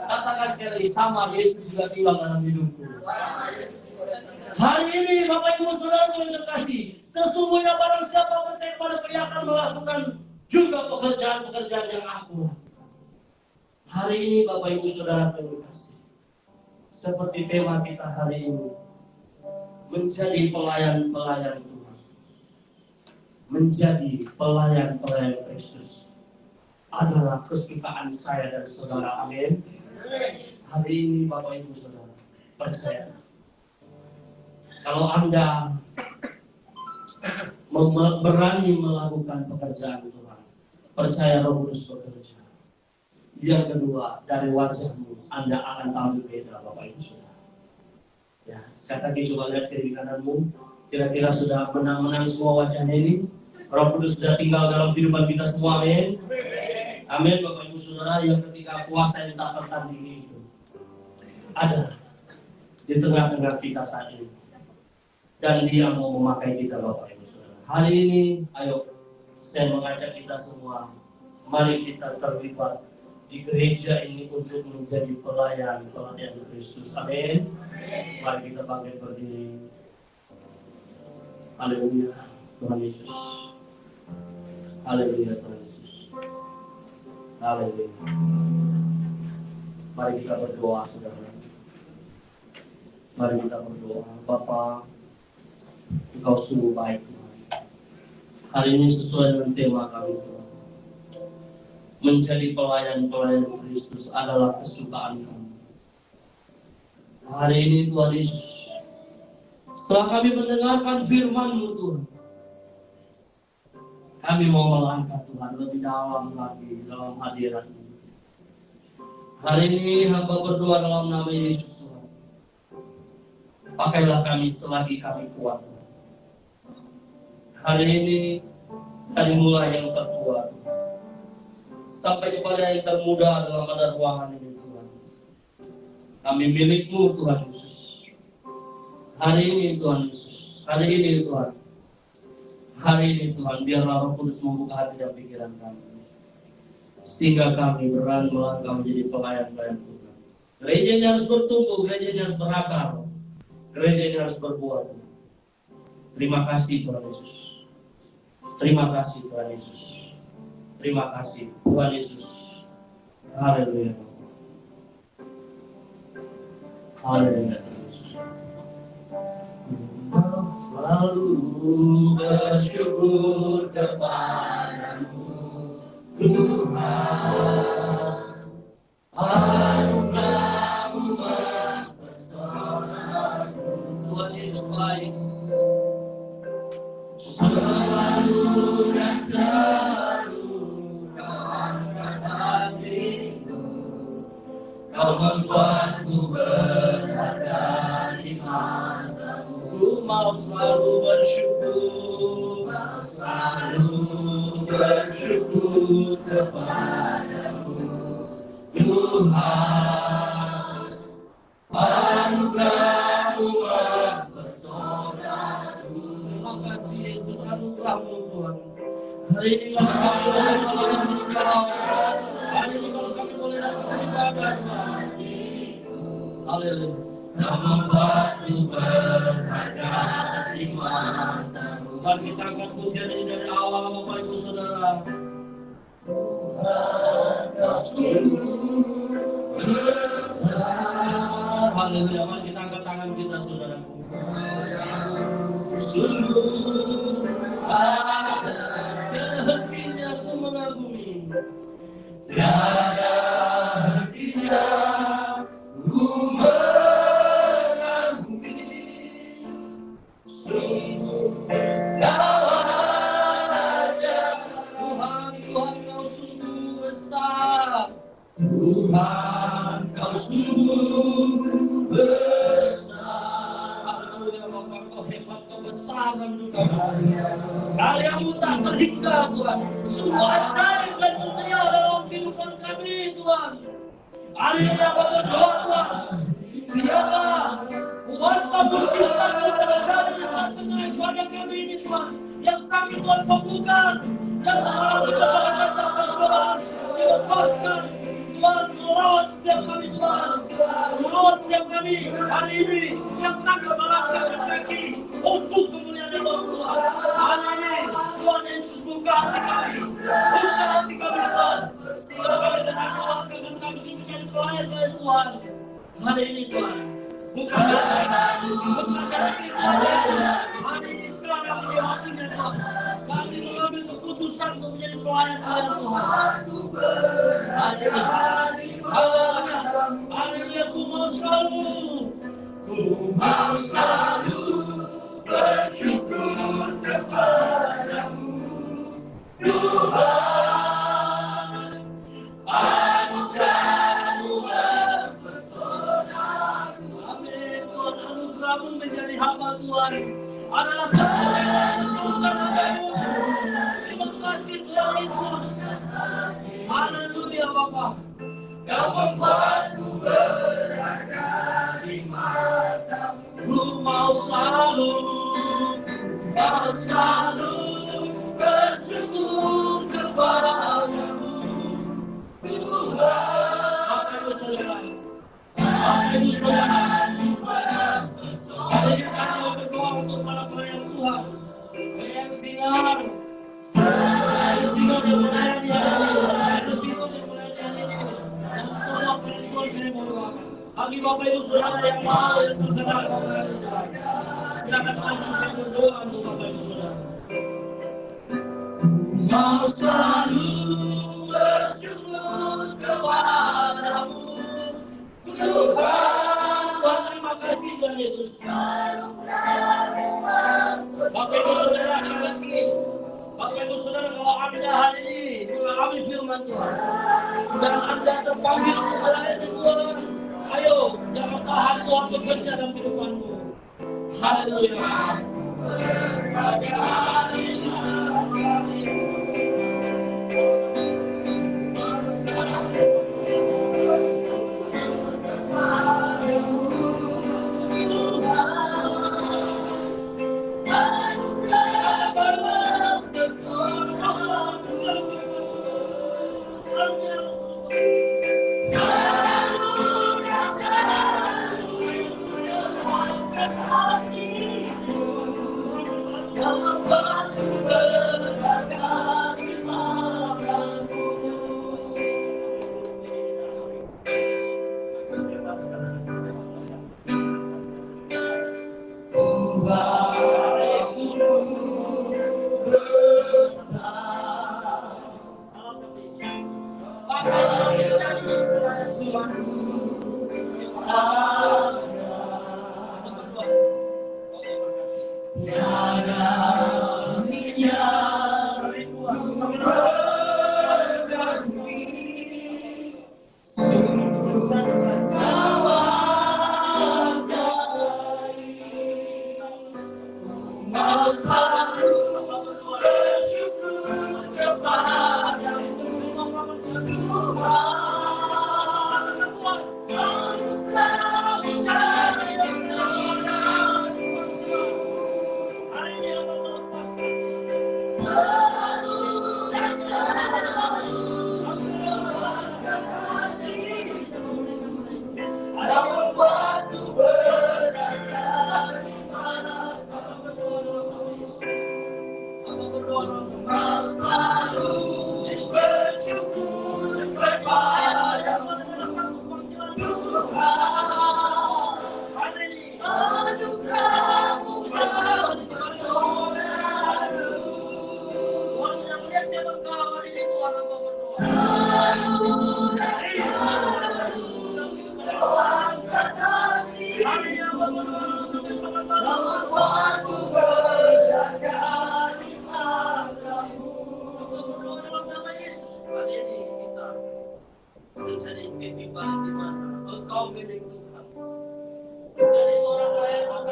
Katakan sekali lagi, sama Yesus juga tinggal dalam hidupku. Hari ini Bapak Ibu Saudara yang terkasih, sesungguhnya barang siapa percaya pada Dia akan melakukan juga pekerjaan-pekerjaan yang aku lakukan. Hari ini Bapak Ibu Saudara yang terkasih, seperti tema kita hari ini, menjadi pelayan-pelayan Tuhan. Menjadi pelayan-pelayan Kristus adalah kesukaan saya dan saudara. Amin. Hari ini Bapak Ibu Saudara percaya, kalau Anda berani melakukan pekerjaan Tuhan, percaya Roh Kudus bekerja. Yang kedua, dari wajahmu Anda akan tampil beda, Bapak Ibu Saudara. Ya, sekali lagi coba lihat kiri kananmu, kira-kira sudah menang semua wajahnya ini. Roh Kudus sudah tinggal dalam kehidupan kita semua, amin. Amin, Bapak Ibu Saudara, yang ketika kuasa yang tak tertandingi itu ada di tengah-tengah kita saat ini. Dan Dia mau memakai kita, Bapak Ibu Saudara. Hari ini, ayo, saya mengajak kita semua, mari kita terlibat di gereja ini untuk menjadi pelayan Kristus. Amin. Mari kita bangkit berdiri. Haleluya, Tuhan Yesus. Haleluya, Tuhan Yesus. Haleluya. Mari kita berdoa, saudara. Mari kita berdoa. Bapa, Engkau sungguh baik, Tuhan. Hari ini sesuai dengan tema kami, Tuhan. Menjadi pelayan-pelayan Kristus adalah kesukaan kami. Hari ini Tuhan Yesus, setelah kami mendengarkan firman-Mu, Tuhan, kami mau melangkah, Tuhan, lebih dalam lagi dalam hadirat-Mu. Hari ini hamba berdoa dalam nama Yesus, Tuhan. Pakailah kami selagi kami kuat, Tuhan. Hari ini dari mulai yang tertua, Tuhan, sampai kepada yang termuda dalam pada ruangan ini, Tuhan. Kami milik-Mu, Tuhan Yesus. Hari ini Tuhan Yesus, hari ini Tuhan, hari ini Tuhan, biarlah Roh Kudus membuka hati dan pikiran kami, sehingga kami berani melangkah menjadi pelayan-pelayan Tuhan. Gereja ini harus bertumbuh, gereja ini harus berakar, gereja ini harus berbuah. Terima kasih Tuhan Yesus, terima kasih Tuhan Yesus, terima kasih Tuhan Yesus. Haleluya, haleluya. Selalu bersyukur kepadamu, Tuhan. Anugerah-Mu mempesonaku. Tuhan Yesus baik. Selalu dan selalu Kau angkat hatiku. Kau membuatku berada di matamu. Ku mau selalu bersyukur, kepadamu, Tuhan. Anugerah-Mu mempesonaku. Terima kasih Yesus, anugerah-Mu Tuhan. Hari ini kalau kami boleh melayani Engkau, hari ini kalau kami boleh datang beribadah, Tuhan. Haleluya. Kau membuatku berada di matamu. Mari kita angkat pujian ini dari awal, Bapak Ibu Saudara. Tuhan, Kau sungguh besar. Haleluya. Mari kita angkat tangan kita, saudaraku. Sungguh ajaib, tiada hentinya aku mengagumi. Tiada hentinya aku mengagumi. Sungguh besar. Haleluya Bapak, Kau hebat, Kau besaran juga karyamu tak terhingga Tuhan. Semua ajaib dan dunia dalam kehidupan kami Tuhan. Hari ini Bapak berdoa Tuhan, biarlah kuasa mujizat-Mu terjadi di tengah ibadah kami ini Tuhan. Yang kami Tuhan sembuhkan, yang mengalami berbagai macam pencobaan, dilepaskan Tuhan, melawat setiap kami Tuhan, melawat setiap kami hari ini yang kami melangkahkan kaki untuk kemuliaan nama Tuhan. Hari ini Tuhan Yesus buka hati kami, buka hati kami Tuhan, sehingga kami dengan melangkahkan kami menjadi pelayan Tuhan. Hari ini Tuhan, bukan hati Tuhan Yesus. Hari ini sekarang di hatinya Tuhan, kami mengambil keputusan untuk menjadi pelayan Tuhan. Hari ini, haleluya, haleluya, ku mau selalu bersyukur kepadamu Tuhan. Anugerah-Mu mempesonaku. Amin Tuhan, anugerah-Mu menjadi hamba Tuhan adalah kesenangan untuk kami. Terima kasih Tuhan Yesus. Haleluya Bapa, yang membuatku berharga di mata-Mu. Ku mau selalu bersyukur kepadamu Tuhan. Bapak Ibu Saudara, hari ini kami mau berdoa untuk para pelayan Tuhan, pelayan sinar yang melayani hari ini, pelayan sinar yang melayani hari ini, dan semua pelayan Tuhan saya mau doakan. Bagi Bapak Ibu Saudara yang mau dan bergerak melayani Tuhan, silakan maju saya berdoa untuk Bapak Ibu Saudara. Mau selalu bersyukur kepadamu Tuhan. Tuhan, terima kasih Tuhan Yesus. Bapak Ibu Saudara sekali lagi, Bapak Ibu Saudara, kalau Anda hari ini mengalami firman Tuhan dan Anda terpanggil untuk melayani Tuhan, ayo jangan tahan Tuhan bekerja dalam kehidupanmu. Haleluya. Tuhan,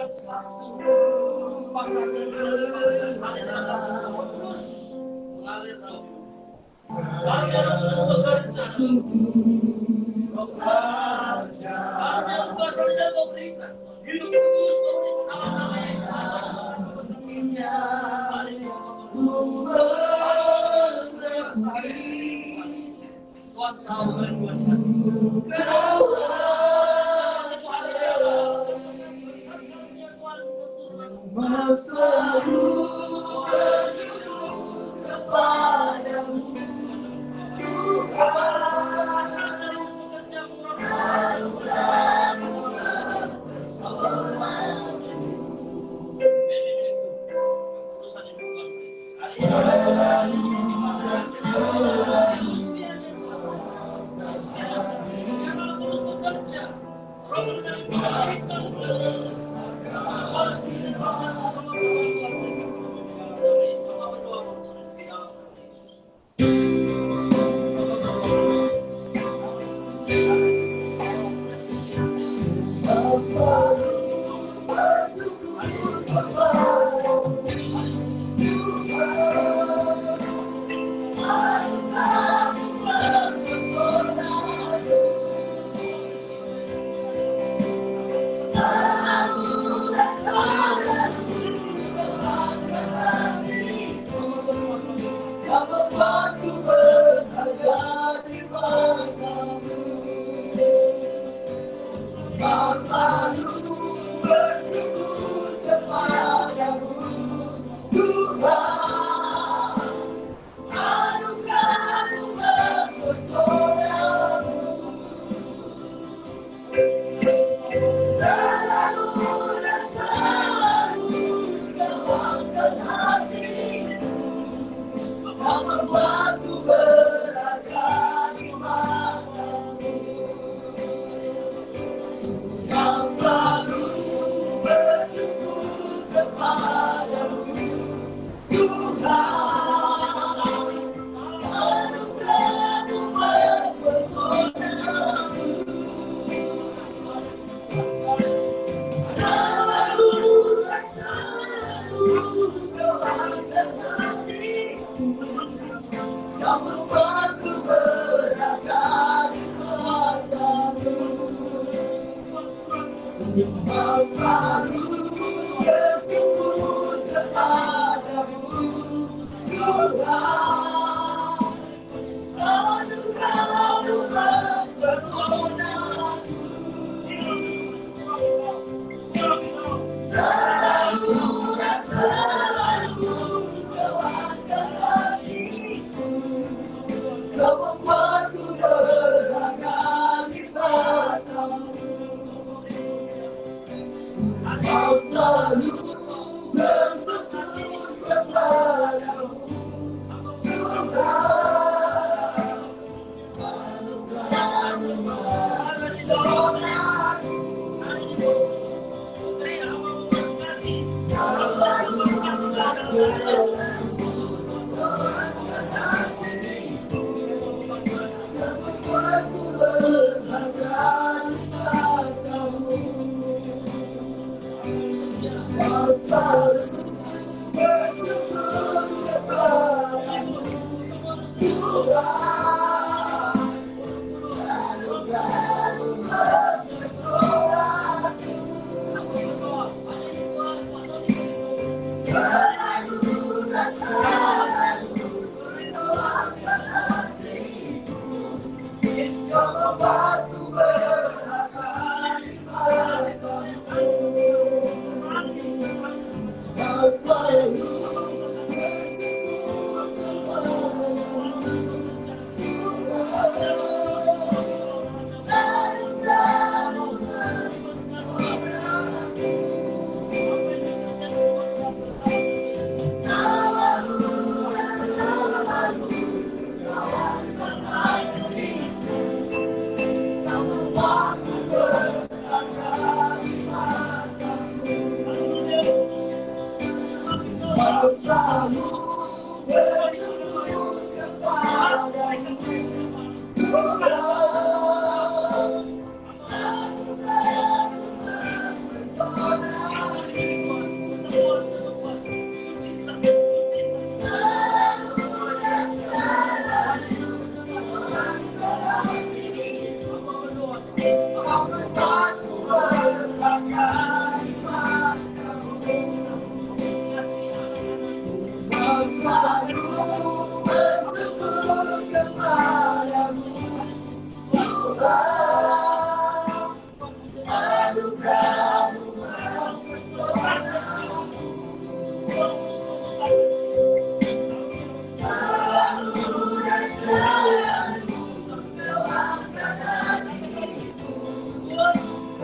memberikan saksi. Pasangan terus mengalir dalam hidup. Karya terus bekerja. Karya kuasanya kau berikan. Hidup terus kau berikan. Nama-nama yang salah. Tuhan tahu Tuhan.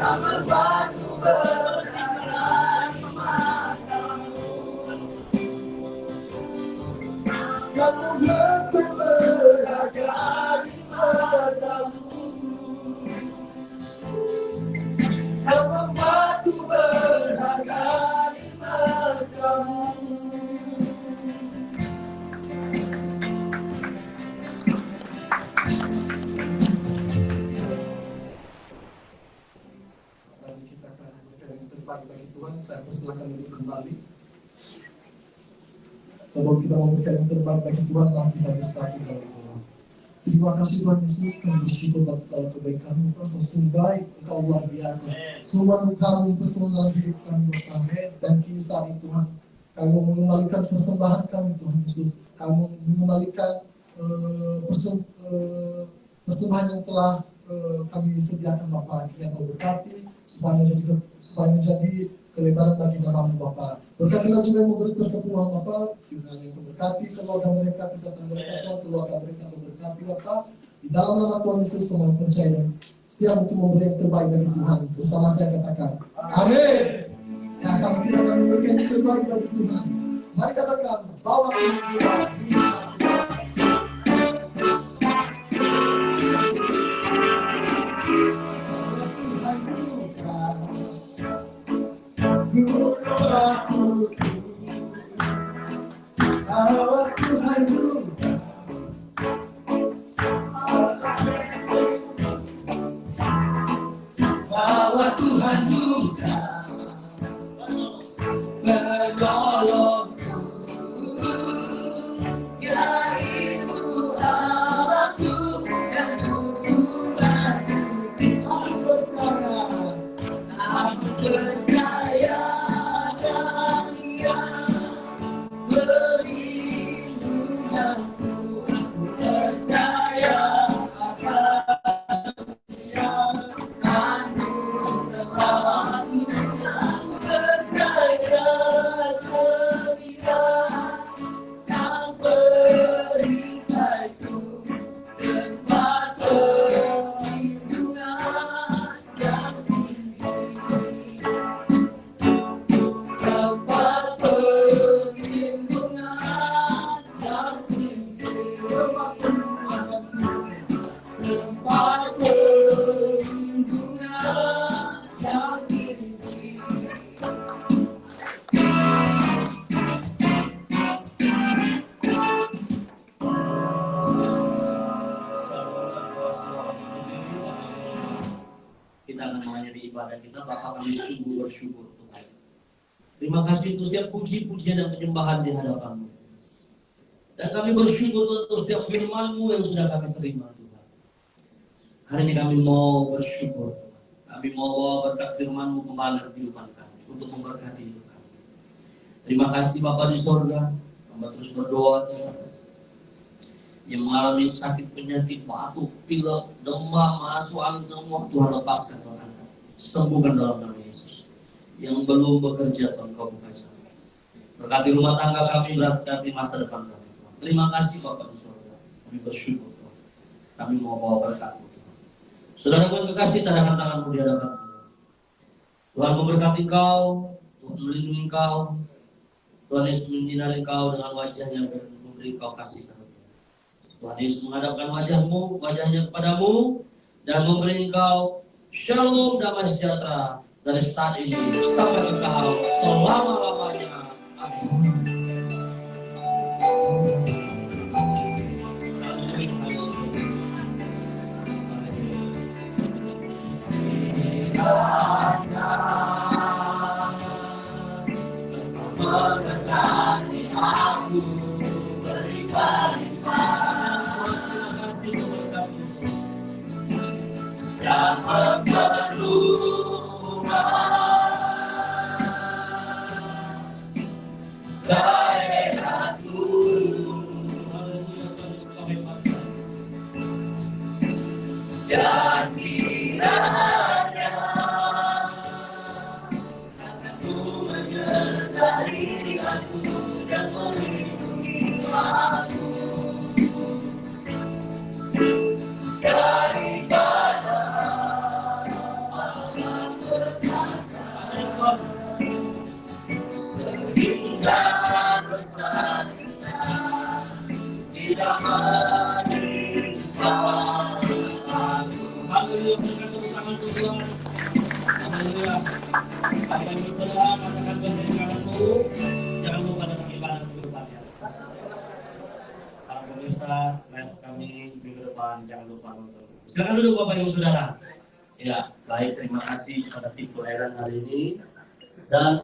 yang membantu berharga di matamu. Kamu betul berharga di matamu, yang membantu berharga di matamu. Kita akan memberikan yang terbaik bagi Tuhan. Saya persilakan duduk kembali. Sebelum kita memberikan yang terbaik bagi Tuhan, mari kita bersatu dalam doa. Terima kasih Tuhan Yesus, kami bersyukur atas segala kebaikan-Mu, Tuhan. Kau sungguh baik, Engkau luar biasa. Semua anugerah-Mu bersama dalam hidup kami, Tuhan. Dan kini saat ini Tuhan, kami mau mengembalikan persembahan kami, Tuhan Yesus. Kami mau mengembalikan persembahan yang telah kami sediakan, Bapa. Kiranya Kau berkati supaya menjadi kelebaran bagi nama-Mu, Bapa. Berkatilah juga yang memberi persekutuan, Bapa. Kiranya Kau berkati keluarga mereka, kesehatan mereka, Tuhan, keluarga mereka Kau berkati, Bapa. Di dalam nama Tuhan Yesus, semua yang percaya dan siap untuk memberi yang terbaik bagi Tuhan. Bersama saya katakan, amin. Ya, sama kita akan memberikan yang terbaik bagi Tuhan. Mari katakan, bawa Tuhan. Bawa Tuhan juga, bawa Tuhan juga, menolongku, yaitu Allahku yang membantu. Aku percaya dan Dia berlindunganku. Aku percaya akan Dia aku selamatku. Aku percaya akan Dia sang perisaiku, tempat perlindungan yang tinggi, tempat perlindungan yang tinggi, tempat perlindungan yang tinggi. Kita akan mengakhiri ibadah kita. Bapa, kami sungguh bersyukur Tuhan. Terima kasih untuk setiap puji-pujian dan penyembahan di hadapan-Mu. Dan kami bersyukur untuk setiap firman-Mu yang sudah kami terima Tuhan. Hari ini kami mau bersyukur. Kami mau bawa berkat firman-Mu kembali ke kehidupan kami untuk memberkati hidup kami. Terima kasih Bapa di sorga. Kami terus berdoa Tuhan. Yang mengalami sakit, penyakit, batuk, pilek, demam, masuk angin semua, Tuhan lepaskan Tuhan. Sembuhkan dalam nama Yesus. Yang belum bekerja Tuhan, Kau buka jalan. Berkati rumah tangga kami, berkati masa depan kami Tuhan. Terima kasih Bapak di surga. Kami bersyukur Tuhan. Kami mau bawa berkat-Mu Tuhan. Saudara yang kekasih, tadakan tangan-Mu di hadapan Tuhan. Tuhan memberkati Kau, Tuhan melindungi Kau. Tuhan Yesus menyinari Kau dengan wajahnya dan memberi Kau kasih karunia. Tuhan Yesus menghadapkan wajahnya kepadamu dan memberi engkau shalom, damai sejahtera dari saat ini sampai engkau selama-lamanya. Amin. Berkati aku yang perlukan Sehingga besar tidak menimpa aku. Haleluya, berikan tepuk tangan untuk Tuhan. Haleluya. Bapak Ibu Saudara, katakan berdiri tanganmu. Jangan lupa datang ibadah minggu depan ya. Para pemirsa, live kami minggu depan, jangan lupa nonton. Silakan duduk Bapak Ibu Saudara. Ya, baik, terima kasih kepada tim pelayanan hari ini. Dan